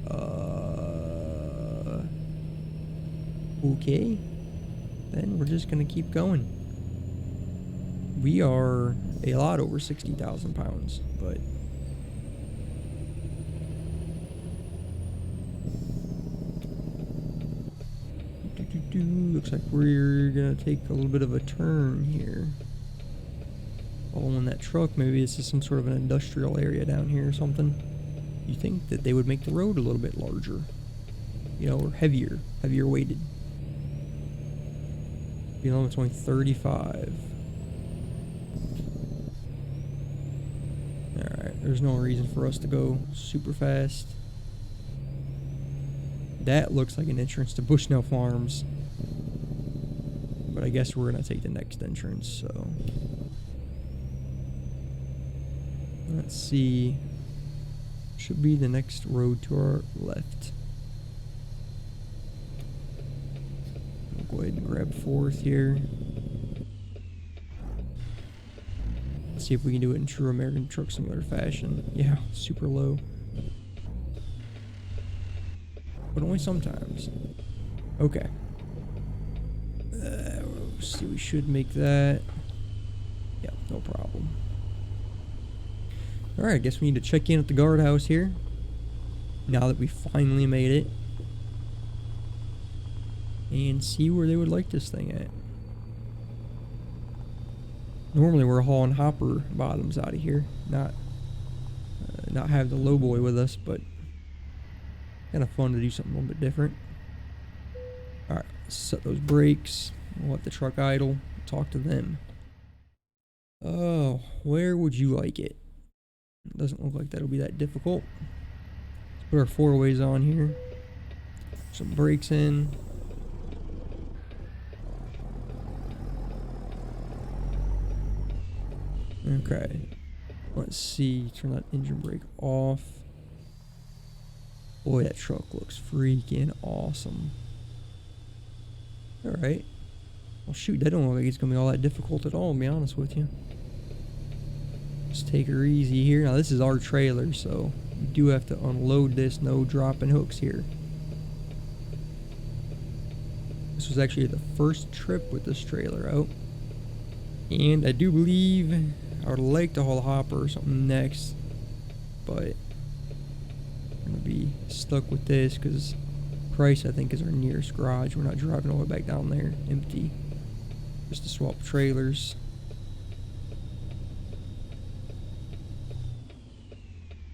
[SPEAKER 1] Okay. then we're just gonna keep going. We are a lot over 60,000 pounds, but looks like we're gonna take a little bit of a turn here. Following that truck, maybe this is some sort of an industrial area down here or something. You think that they would make the road a little bit larger, you know, or heavier weighted. You know, it's only 35. Alright, there's no reason for us to go super fast. That looks like an entrance to Bushnell Farms. But I guess we're gonna take the next entrance, so. Let's see. Should be the next road to our left. We'll go ahead and grab fourth here. Let's see if we can do it in true American Truck Simulator fashion. Yeah, super low. But only sometimes. Okay. Let's see, we should make that. Yeah, no problem. Alright, I guess we need to check in at the guardhouse here. Now that we finally made it. And see where they would like this thing at. Normally we're hauling hopper bottoms out of here. Not have the low boy with us, but kind of fun to do something a little bit different. Alright, set those brakes. We'll let the truck idle. Talk to them. Oh, where would you like it? Doesn't look like that'll be that difficult. Let's put our four ways on here. Some brakes in. Okay. Let's see. Turn that engine brake off. Boy, that truck looks freaking awesome. Alright. Well, shoot, that don't look like it's going to be all that difficult at all, to be honest with you. Just take her easy here. Now, this is our trailer, so we do have to unload this. No dropping hooks here. This was actually the first trip with this trailer out. And I do believe I would like to haul a hopper or something next. But we're going to be stuck with this because Price, I think, is our nearest garage. We're not driving all the way back down there empty. Just to swap trailers.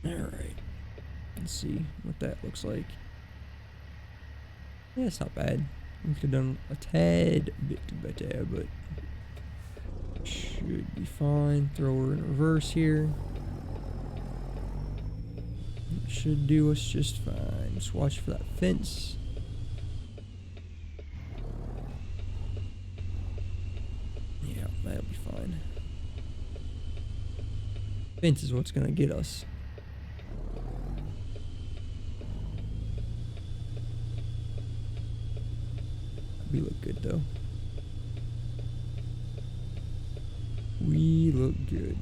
[SPEAKER 1] Alright. Let's see what that looks like. Yeah, it's not bad. We could have done a tad bit better, but should be fine. Throw her in reverse here. It should do us just fine. Just watch for that fence. Yeah, that'll be fine. Fence is what's gonna get us. We look good though. We look good.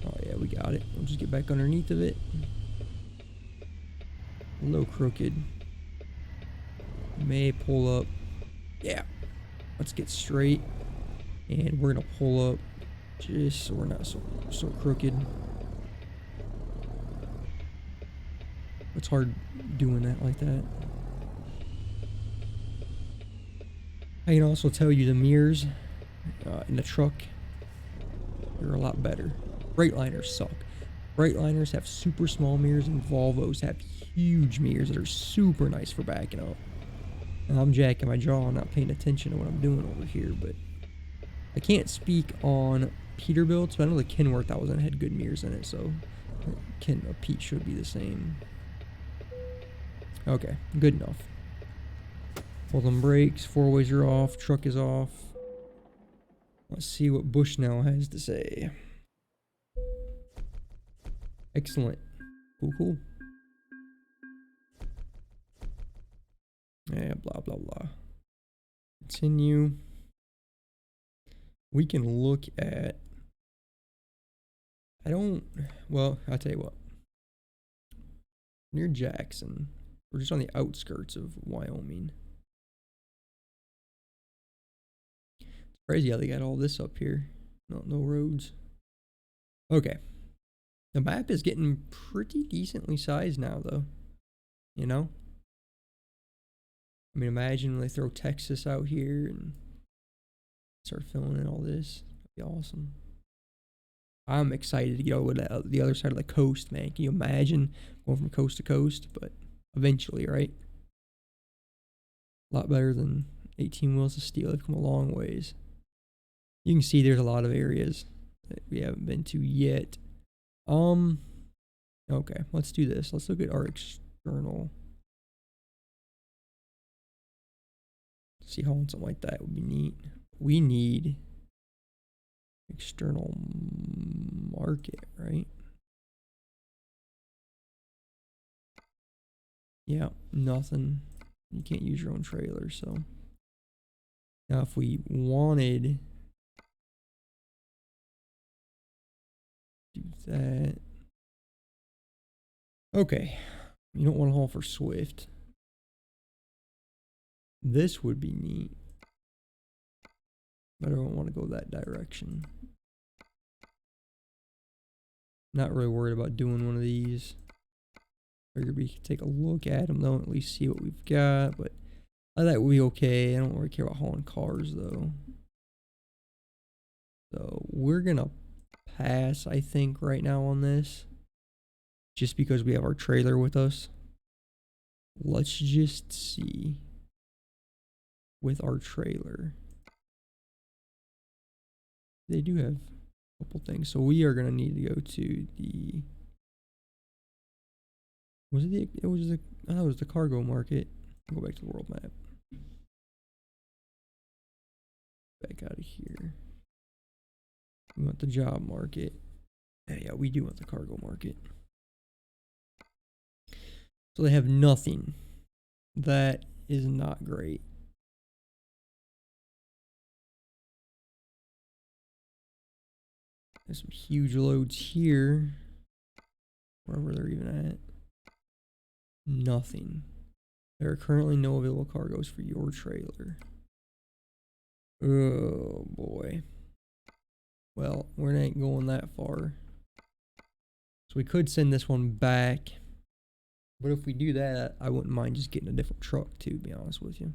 [SPEAKER 1] Oh yeah, we got it. We'll just get back underneath of it. A little crooked. May pull up. Yeah. Let's get straight. And we're gonna pull up just so we're not so crooked. It's hard doing that like that. I can also tell you the mirrors in the truck, they're a lot better. Breightliners suck. Breightliners have super small mirrors and Volvos have huge mirrors that are super nice for backing up. And I'm jacking my jaw and not paying attention to what I'm doing over here, but I can't speak on Peterbilt, but I know the Kenworth 1000 had good mirrors in it, so Pete should be the same. Okay, good enough. Pull them brakes, four ways are off, truck is off. Let's see what Bushnell has to say. Excellent. Cool, cool. Yeah, blah, blah, blah. Continue. We can look at... Well, I'll tell you what. Near Jackson. We're just on the outskirts of Wyoming. Crazy how they got all this up here. No roads. Okay. The map is getting pretty decently sized now, though. You know? I mean, imagine when they throw Texas out here and start filling in all this. That'd be awesome. I'm excited to get over to the other side of the coast, man. Can you imagine going from coast to coast? But eventually, right? A lot better than 18 Wheels of Steel. They've come a long ways. You can see there's a lot of areas that we haven't been to yet. Okay, let's do this. Let's look at our external. See how something like that would be neat. We need external market, right? Yeah, nothing. You can't use your own trailer, so. Now if we wanted do that. Okay. You don't want to haul for Swift. This would be neat. But I don't want to go that direction. Not really worried about doing one of these. Figured we could take a look at them though, at least see what we've got, but I thought we'd be okay. I don't really care about hauling cars though. So we're gonna pass, I think, right now on this. Just because we have our trailer with us. Let's just see. With our trailer. They do have a couple things. So we are gonna need to go to the I thought it was the cargo market. I'll go back to the world map. Back out of here. We want the job market. Yeah, we do want the cargo market. So they have nothing. That is not great. There's some huge loads here. Wherever they're even at. Nothing. There are currently no available cargoes for your trailer. Oh boy. Well, we ain't going that far. So we could send this one back. But if we do that, I wouldn't mind just getting a different truck too, to be honest with you.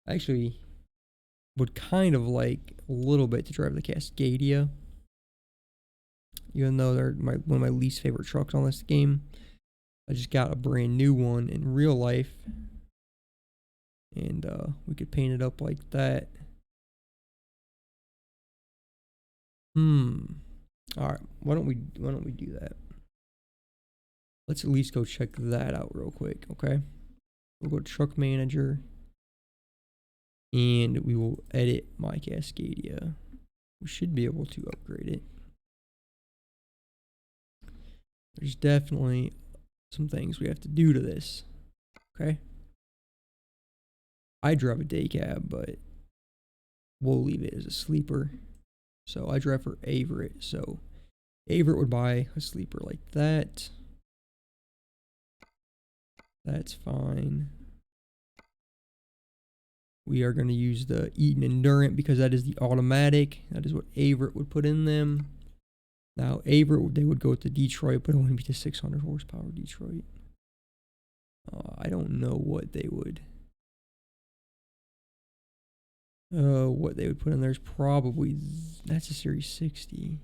[SPEAKER 1] Actually, would kind of like a little bit to drive the Cascadia. Even though they're one of my least favorite trucks on this game. I just got a brand new one in real life. And we could paint it up like that. Alright, why don't we do that? Let's at least go check that out real quick, okay? We'll go to truck manager. And we will edit my Cascadia. We should be able to upgrade it. There's definitely some things we have to do to this. Okay. I drive a day cab, but we'll leave it as a sleeper. So I drive for Averett. So Averett would buy a sleeper like that. That's fine. We are going to use the Eaton Endurant because that is the automatic. That is what Averett would put in them. Now, Averett, they would go to Detroit, but it wouldn't be the 600 horsepower Detroit. I don't know what they would. What they would put in there is probably that's a Series 60.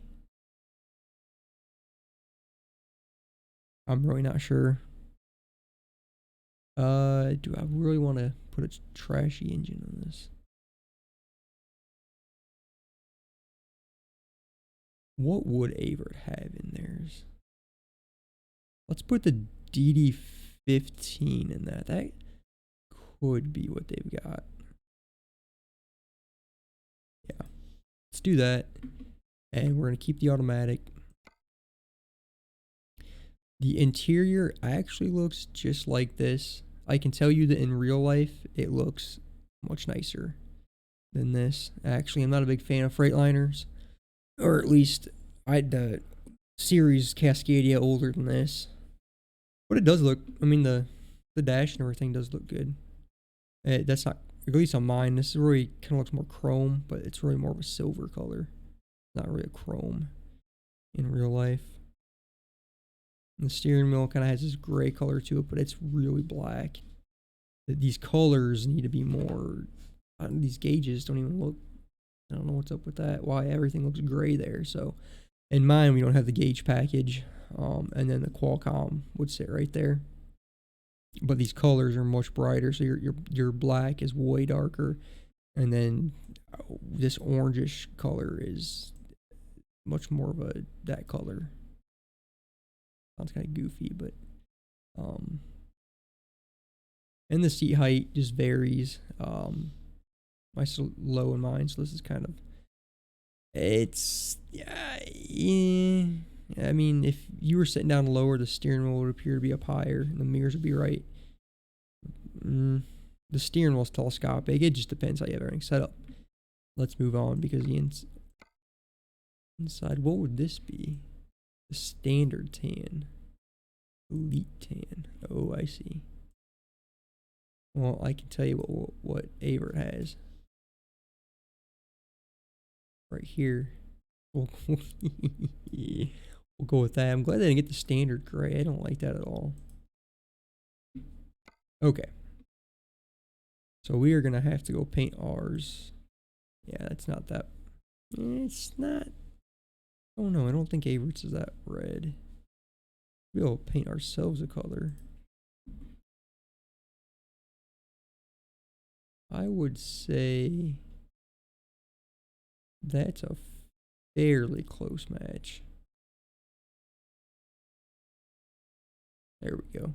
[SPEAKER 1] I'm really not sure. Do I really want to put a trashy engine on this? What would Averett have in theirs? Let's put the DD15 in that. That could be what they've got. Yeah. Let's do that. And we're going to keep the automatic. The interior actually looks just like this. I can tell you that in real life, it looks much nicer than this. Actually, I'm not a big fan of Freightliners. Or at least, I had the series Cascadia older than this. But it does look, I mean, the dash and everything does look good. That's not at least on mine, this really kind of looks more chrome, but it's really more of a silver color. Not really a chrome in real life. And the steering wheel kind of has this gray color to it, but it's really black. These colors need to be more. These gauges don't even look. I don't know what's up with that. Why everything looks gray there. So in mine, we don't have the gauge package, and then the Qualcomm would sit right there. But these colors are much brighter, so your black is way darker, and then this orangish color is much more of that color. Sounds kind of goofy, but and the seat height just varies. Mine's low in mine, so this is kind of yeah. I mean, if you were sitting down lower, the steering wheel would appear to be up higher, and the mirrors would be right. The steering wheel's telescopic. It just depends how you have everything set up. Let's move on, because the inside, what would this be? The standard tan. Elite tan. Oh, I see. Well, I can tell you what Avert has. Right here. We'll go with that. I'm glad they didn't get the standard gray. I don't like that at all. Okay. So we are going to have to go paint ours. Yeah, that's not that. It's not. Oh no, I don't think Avert's is that red. We'll paint ourselves a color. I would say that's a fairly close match. There we go.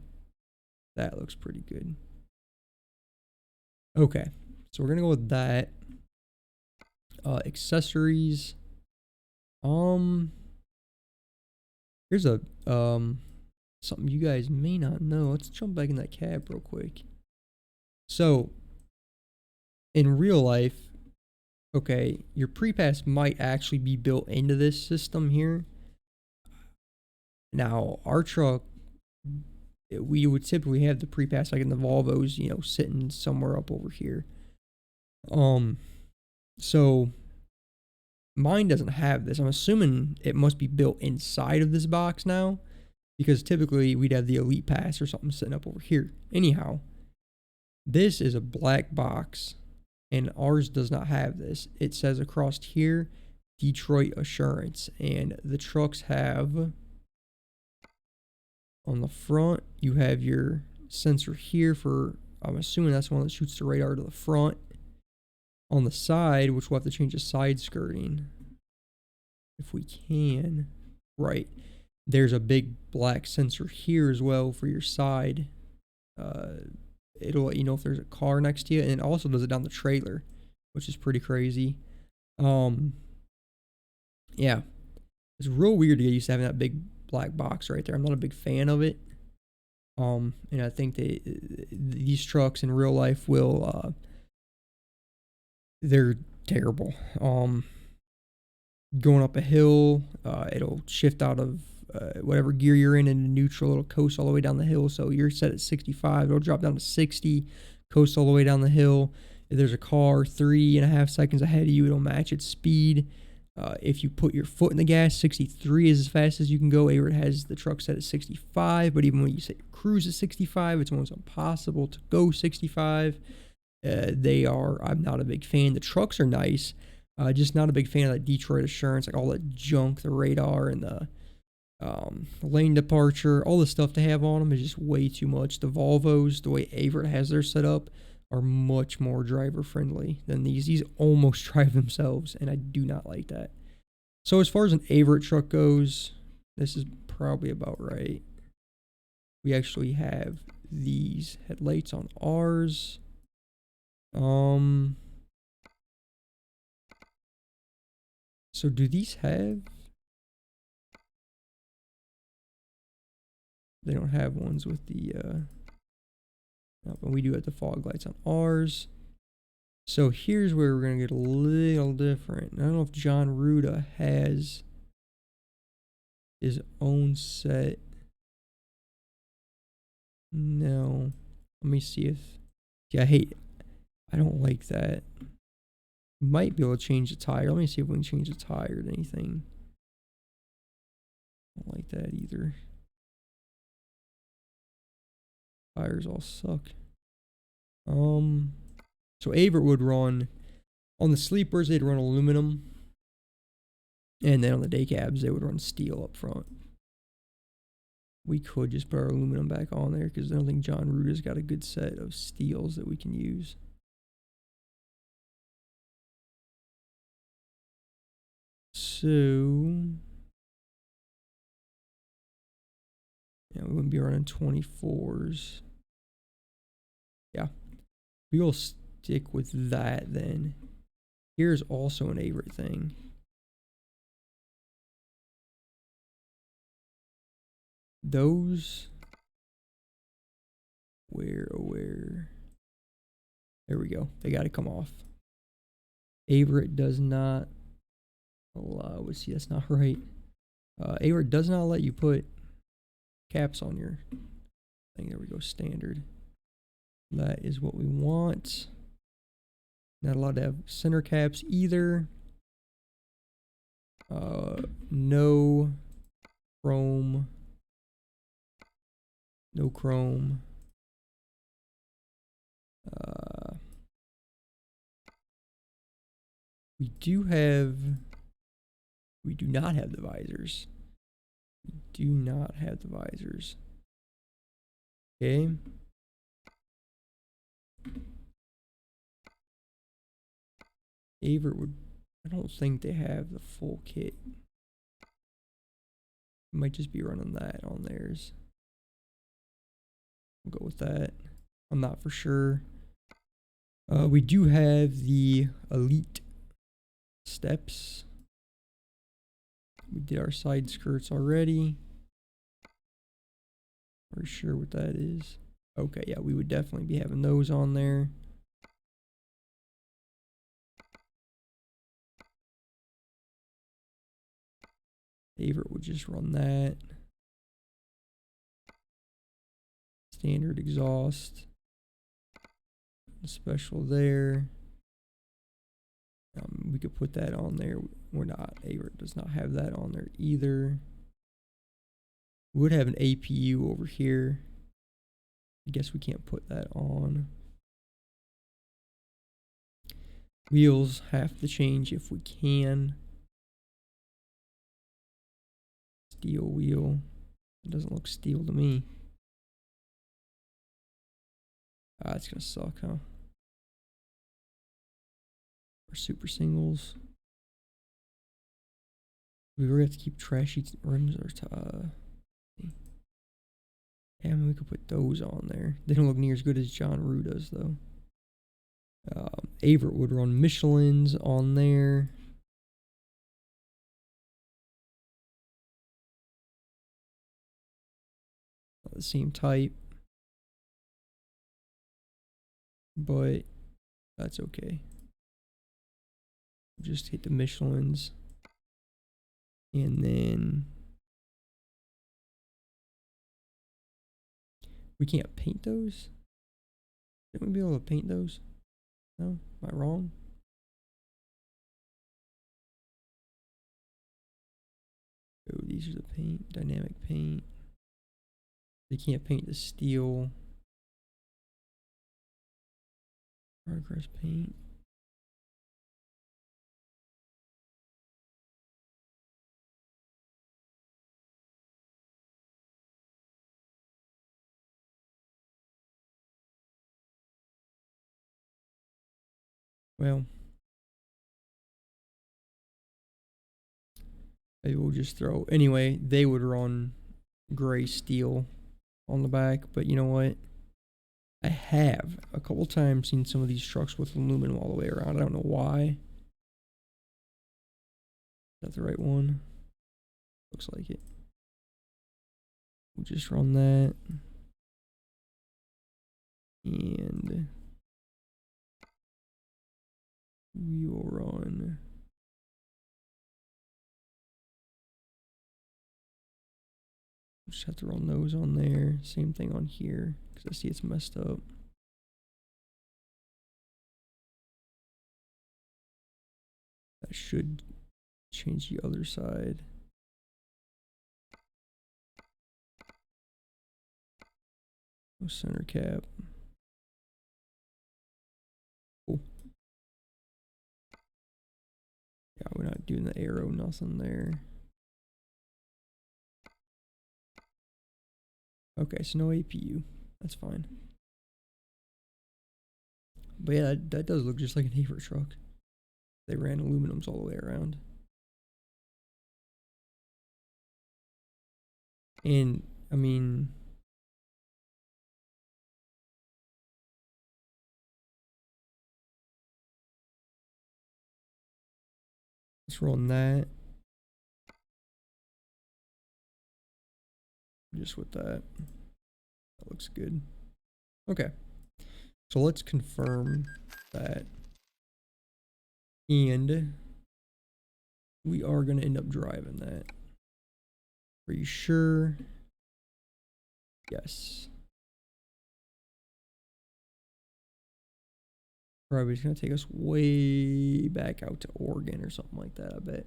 [SPEAKER 1] That looks pretty good. Okay, so we're gonna go with that. Accessories. Here's a something you guys may not know. Let's jump back in that cab real quick. So in real life, okay, your pre-pass might actually be built into this system here. Now, our truck, we would typically have the pre-pass like in the Volvos, you know, sitting somewhere up over here. So mine doesn't have this. I'm assuming it must be built inside of this box now, because typically we'd have the Elite Pass or something sitting up over here. Anyhow, this is a black box, and ours does not have this. It says across here, Detroit Assurance, and the trucks have, on the front, you have your sensor here for, I'm assuming that's the one that shoots the radar to the front. On the side, which we'll have to change the side skirting, if we can, right, there's a big black sensor here as well for your side. It'll let you know if there's a car next to you, and it also does it down the trailer, which is pretty crazy. Yeah, it's real weird to get used to having that big black box right there. I'm not a big fan of it. And I think these trucks in real life will, they're terrible. Going up a hill, it'll shift out of whatever gear you're in into neutral. It'll coast all the way down the hill. So you're set at 65, it'll drop down to 60, coast all the way down the hill. If there's a car 3.5 seconds ahead of you, it'll match its speed. If you put your foot in the gas, 63 is as fast as you can go. Avert has the truck set at 65, but even when you set your cruise at 65, it's almost impossible to go 65. I'm not a big fan. The trucks are nice, just not a big fan of that Detroit Assurance, like all that junk, the radar and the lane departure, all the stuff they have on them is just way too much. The Volvos, the way Avert has their set up, are much more driver friendly than these. These almost drive themselves, and I do not like that. So as far as an Avert truck goes, this is probably about right. We actually have these headlights on ours. So do these have? They don't have ones with the no, but we do have the fog lights on ours. So here's where we're gonna get a little different. I don't know if John Ruda has his own set. No. Let me see if, yeah, I don't like that. Might be able to change the tire. Let me see if we can change the tire to anything. I don't like that either. Tires all suck. So Averitt would run on the sleepers. They'd run aluminum, and then on the day cabs they would run steel up front. We could just put our aluminum back on there because I don't think John Root has got a good set of steels that we can use. So yeah, we wouldn't be running 24s. Yeah, we will stick with that then. Here's also an Averitt thing. Those, where? There we go. They got to come off. Averitt does not allow. See, that's not right. Averitt does not let you put caps on your thing. There we go. Standard. That is what we want. Not allowed to have center caps either. No chrome. No chrome. We do not have the visors. We do not have the visors. Okay. Averitt would, I don't think they have the full kit. Might just be running that on theirs. We'll go with that. I'm not for sure. We do have the Elite steps. We did our side skirts already. We're sure what that is. Okay, yeah, we would definitely be having those on there. Averitt would just run that. Standard exhaust. Special there. We could put that on there. We're not. Averitt does not have that on there either. We would have an APU over here. I guess we can't put that on. Wheels have to change if we can. Steel wheel. It doesn't look steel to me. Ah, it's gonna suck, huh? Or super singles. We really have to keep trashy rims or yeah, I mean, we could put those on there. They don't look near as good as John Root does, though. Averitt would run Michelin's on there. Not the same type, but that's okay. Just hit the Michelin's, and then we can't paint those. Shouldn't we be able to paint those? No, am I wrong? Oh, these are the paint, dynamic paint. They can't paint the steel. Progress paint. Well, maybe we'll just throw. Anyway, they would run gray steel on the back, but you know what? I have a couple times seen some of these trucks with aluminum all the way around. I don't know why. Is that the right one? Looks like it. We'll just run that. And we will run just have to run those on there. Same thing on here because I see it's messed up. That should change the other side. No center cap. Cool. Yeah, we're not doing the arrow, nothing there. Okay, so no APU. That's fine. But yeah, that does look just like an Aver truck. They ran aluminums all the way around. And, I mean... let's roll on that. Just with that. That looks good. Okay. So let's confirm that. And we are going to end up driving that. Are you sure? Yes. Probably it's going to take us way back out to Oregon or something like that, I bet.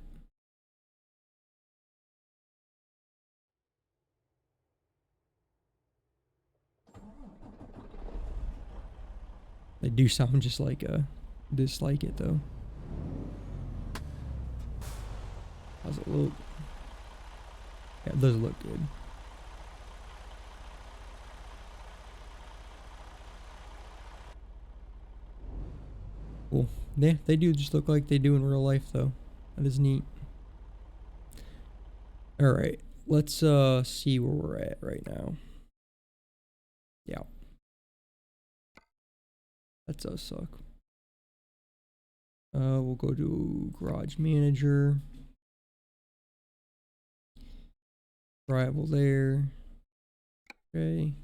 [SPEAKER 1] They do sound just like dislike it though. How's it look? Yeah, it does look good. Cool. Yeah, they do just look like they do in real life though. That is neat. Alright, let's see where we're at right now. Yeah. That does suck. We'll go to Garage Manager. Arrival there. Okay.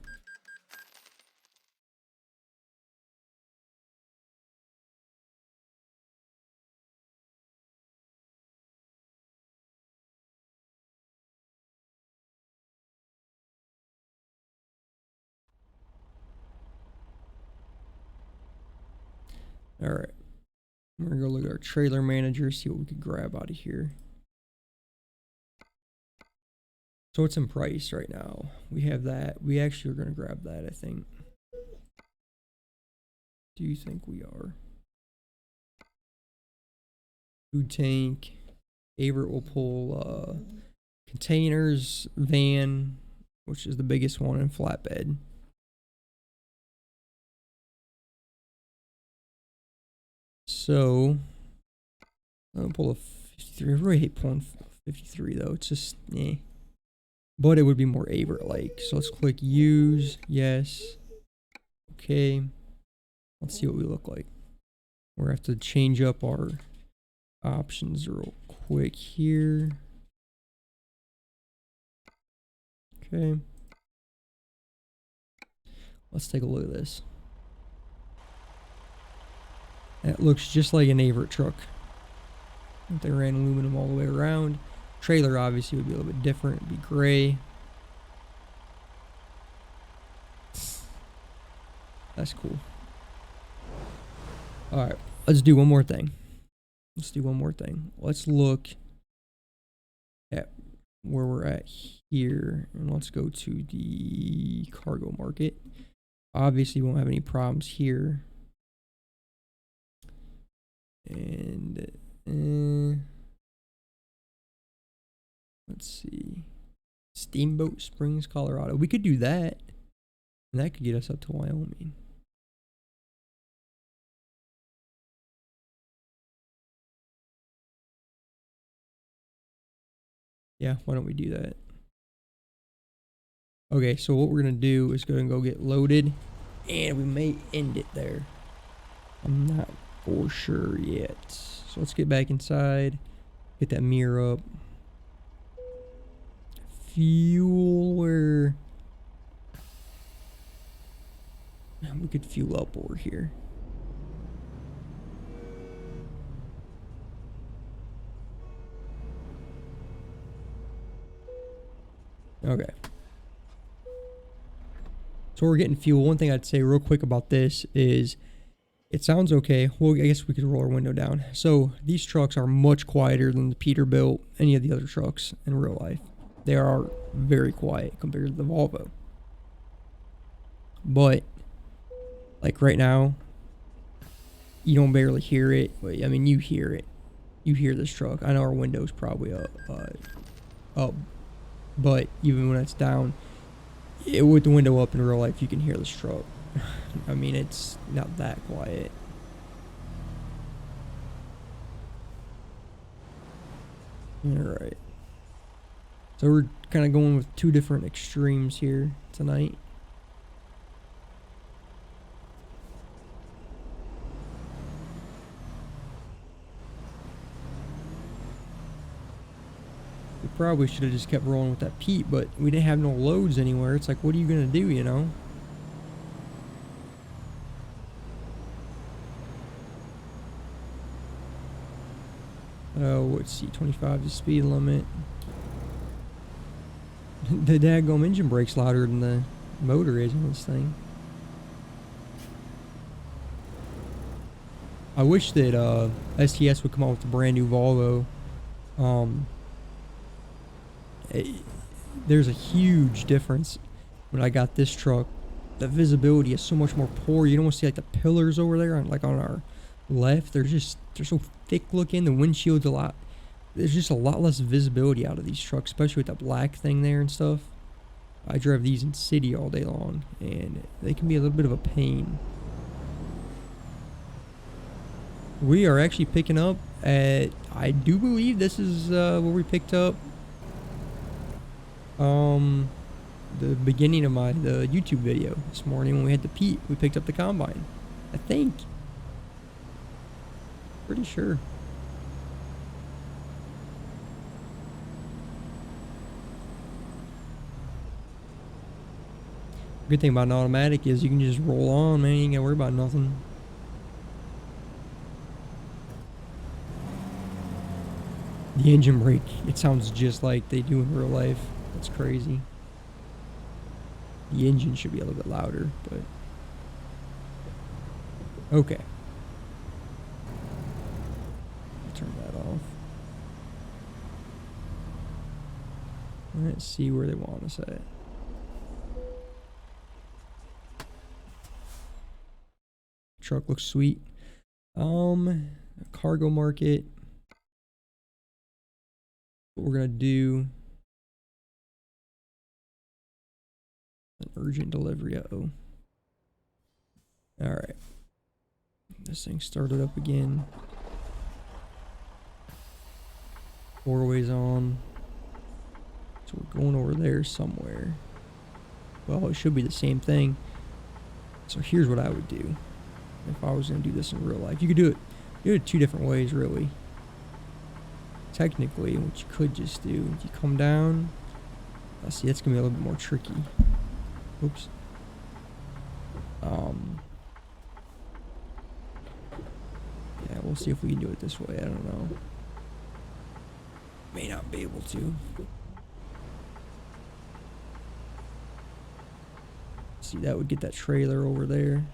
[SPEAKER 1] Alright. We're gonna go look at our trailer manager, see what we could grab out of here. So what's in price right now? We have that. We actually are gonna grab that, I think. Do you think we are? Food tank. Avert will pull containers, van, which is the biggest one, and flatbed. So I'm gonna pull a 53. I really hate pulling 53 though. It's just but it would be more Avert like. So let's click use. Yes. Okay. Let's see what we look like. We're gonna have to change up our options real quick here. Okay. Let's take a look at this. That looks just like an Avert truck. If they ran aluminum all the way around. Trailer obviously would be a little bit different. It'd be gray. That's cool. Alright, let's do one more thing. Let's look at where we're at here. And let's go to the cargo market. Obviously, we won't have any problems here. And let's see. Steamboat Springs, Colorado. We could do that. And that could get us up to Wyoming. Yeah, why don't we do that? Okay, so what we're going to do is go get loaded. And we may end it there. I'm not for sure yet. So let's get back inside. Get that mirror up. Fuel where... we could fuel up over here. Okay. So we're getting fuel. One thing I'd say real quick about this is It sounds okay. Well, I guess we could roll our window down. So these trucks are much quieter than the Peterbilt, any of the other trucks in real life. They are very quiet compared to the Volvo. But like right now, you don't barely hear it. I mean, you hear it. You hear this truck. I know our window's probably up, but even when it's down, with the window up in real life, you can hear this truck. I mean, it's not that quiet. Alright. So we're kind of going with two different extremes here tonight. We probably should have just kept rolling with that Pete, but we didn't have no loads anywhere. It's like, what are you going to do, you know? Oh, let's see, 25 is speed limit. The daggone engine brake's louder than the motor is on this thing. I wish that STS would come out with a brand new Volvo. There's a huge difference when I got this truck. The visibility is so much more poor. You don't want to see like the pillars over there on our left. They're so thick looking. The windshield's there's just a lot less visibility out of these trucks, especially with that black thing there and stuff. I drive these in city all day long, and they can be a little bit of a pain. We are actually picking up at, I do believe this is where we picked up the beginning of the YouTube video this morning when we had the Pete. We picked up the combine, I think. Pretty sure. Good thing about an automatic is you can just roll on, man. You ain't gotta worry about nothing. The engine brake, it sounds just like they do in real life. That's crazy. The engine should be a little bit louder, but okay. Turn that off. Let's see where they want us at. Truck looks sweet. Cargo market. What we're gonna do. An urgent delivery. Uh-oh. Alright. This thing started up again. 4-way's on. So we're going over there somewhere. Well, it should be the same thing. So here's what I would do if I was going to do this in real life. You could do it two different ways, really. Technically, what you could just do, you come down. I see that's going to be a little bit more tricky. Oops. Yeah, we'll see if we can do it this way. I don't know. May not be able to. See, that would get that trailer over there.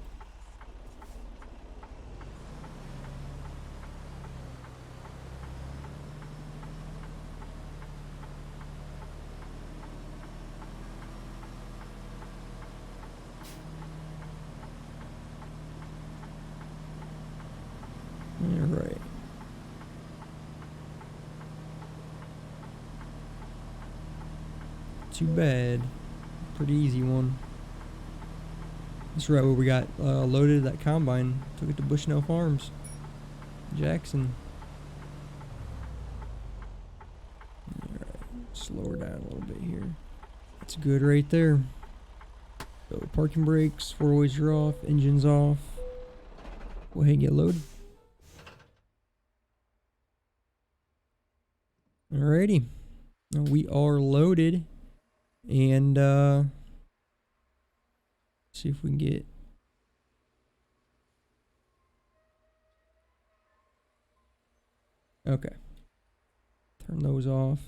[SPEAKER 1] Alright. Too bad. Pretty easy one. That's right where we got loaded that combine. Took it to Bushnell Farms. Jackson. Alright. Slow her down a little bit here. That's good right there. So parking brakes, 4-ways are off, engine's off. Go ahead and get loaded. Alrighty. Now we are loaded. And see if we can get okay. Turn those off.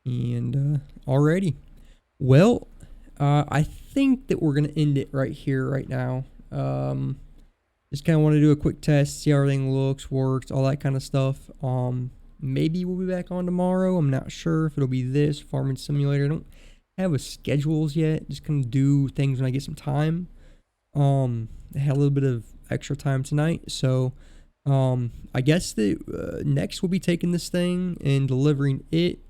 [SPEAKER 1] And alrighty. Well, I think that we're gonna end it right here right now. just kind of want to do a quick test, see how everything looks, works, all that kind of stuff. Maybe we'll be back on tomorrow. I'm not sure if it'll be this Farming Simulator. I don't have a schedules yet. Just gonna do things when I get some time. I had a little bit of extra time tonight, so I guess the next we'll be taking this thing and delivering it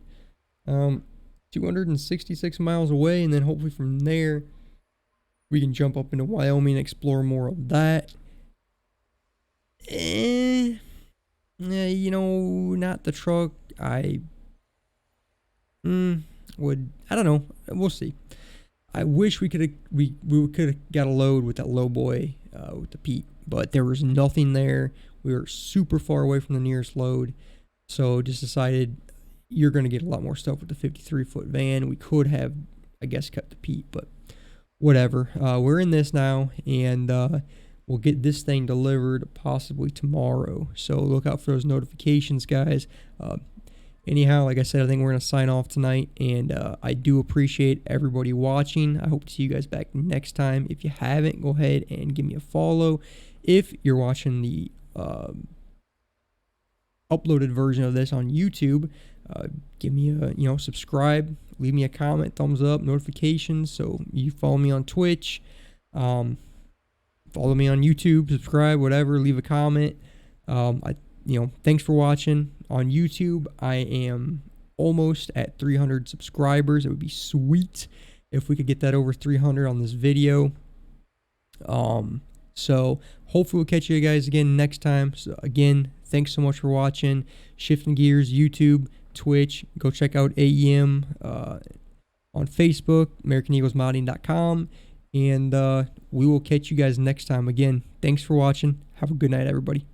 [SPEAKER 1] 266 miles away, and then hopefully from there we can jump up into Wyoming and explore more of that. You know, not the truck. I don't know. We'll see. I wish we could have got a load with that low boy with the Pete, but there was nothing there. We were super far away from the nearest load, so just decided you're going to get a lot more stuff with the 53-foot van. We could have, I guess, cut the Pete, but whatever. We're in this now, and we'll get this thing delivered possibly tomorrow. So look out for those notifications, guys. Anyhow, like I said, I think we're going to sign off tonight, and I do appreciate everybody watching. I hope to see you guys back next time. If you haven't, go ahead and give me a follow. If you're watching the uploaded version of this on YouTube, give me a subscribe, leave me a comment, thumbs up, notifications. So you follow me on Twitch, follow me on YouTube, subscribe, whatever, leave a comment. Thanks for watching. On YouTube, I am almost at 300 subscribers. It would be sweet if we could get that over 300 on this video. So hopefully we'll catch you guys again next time. So again, thanks so much for watching. Shifting Gears, YouTube, Twitch. Go check out AEM on Facebook, AmericanEaglesModding.com. And we will catch you guys next time. Again, thanks for watching. Have a good night, everybody.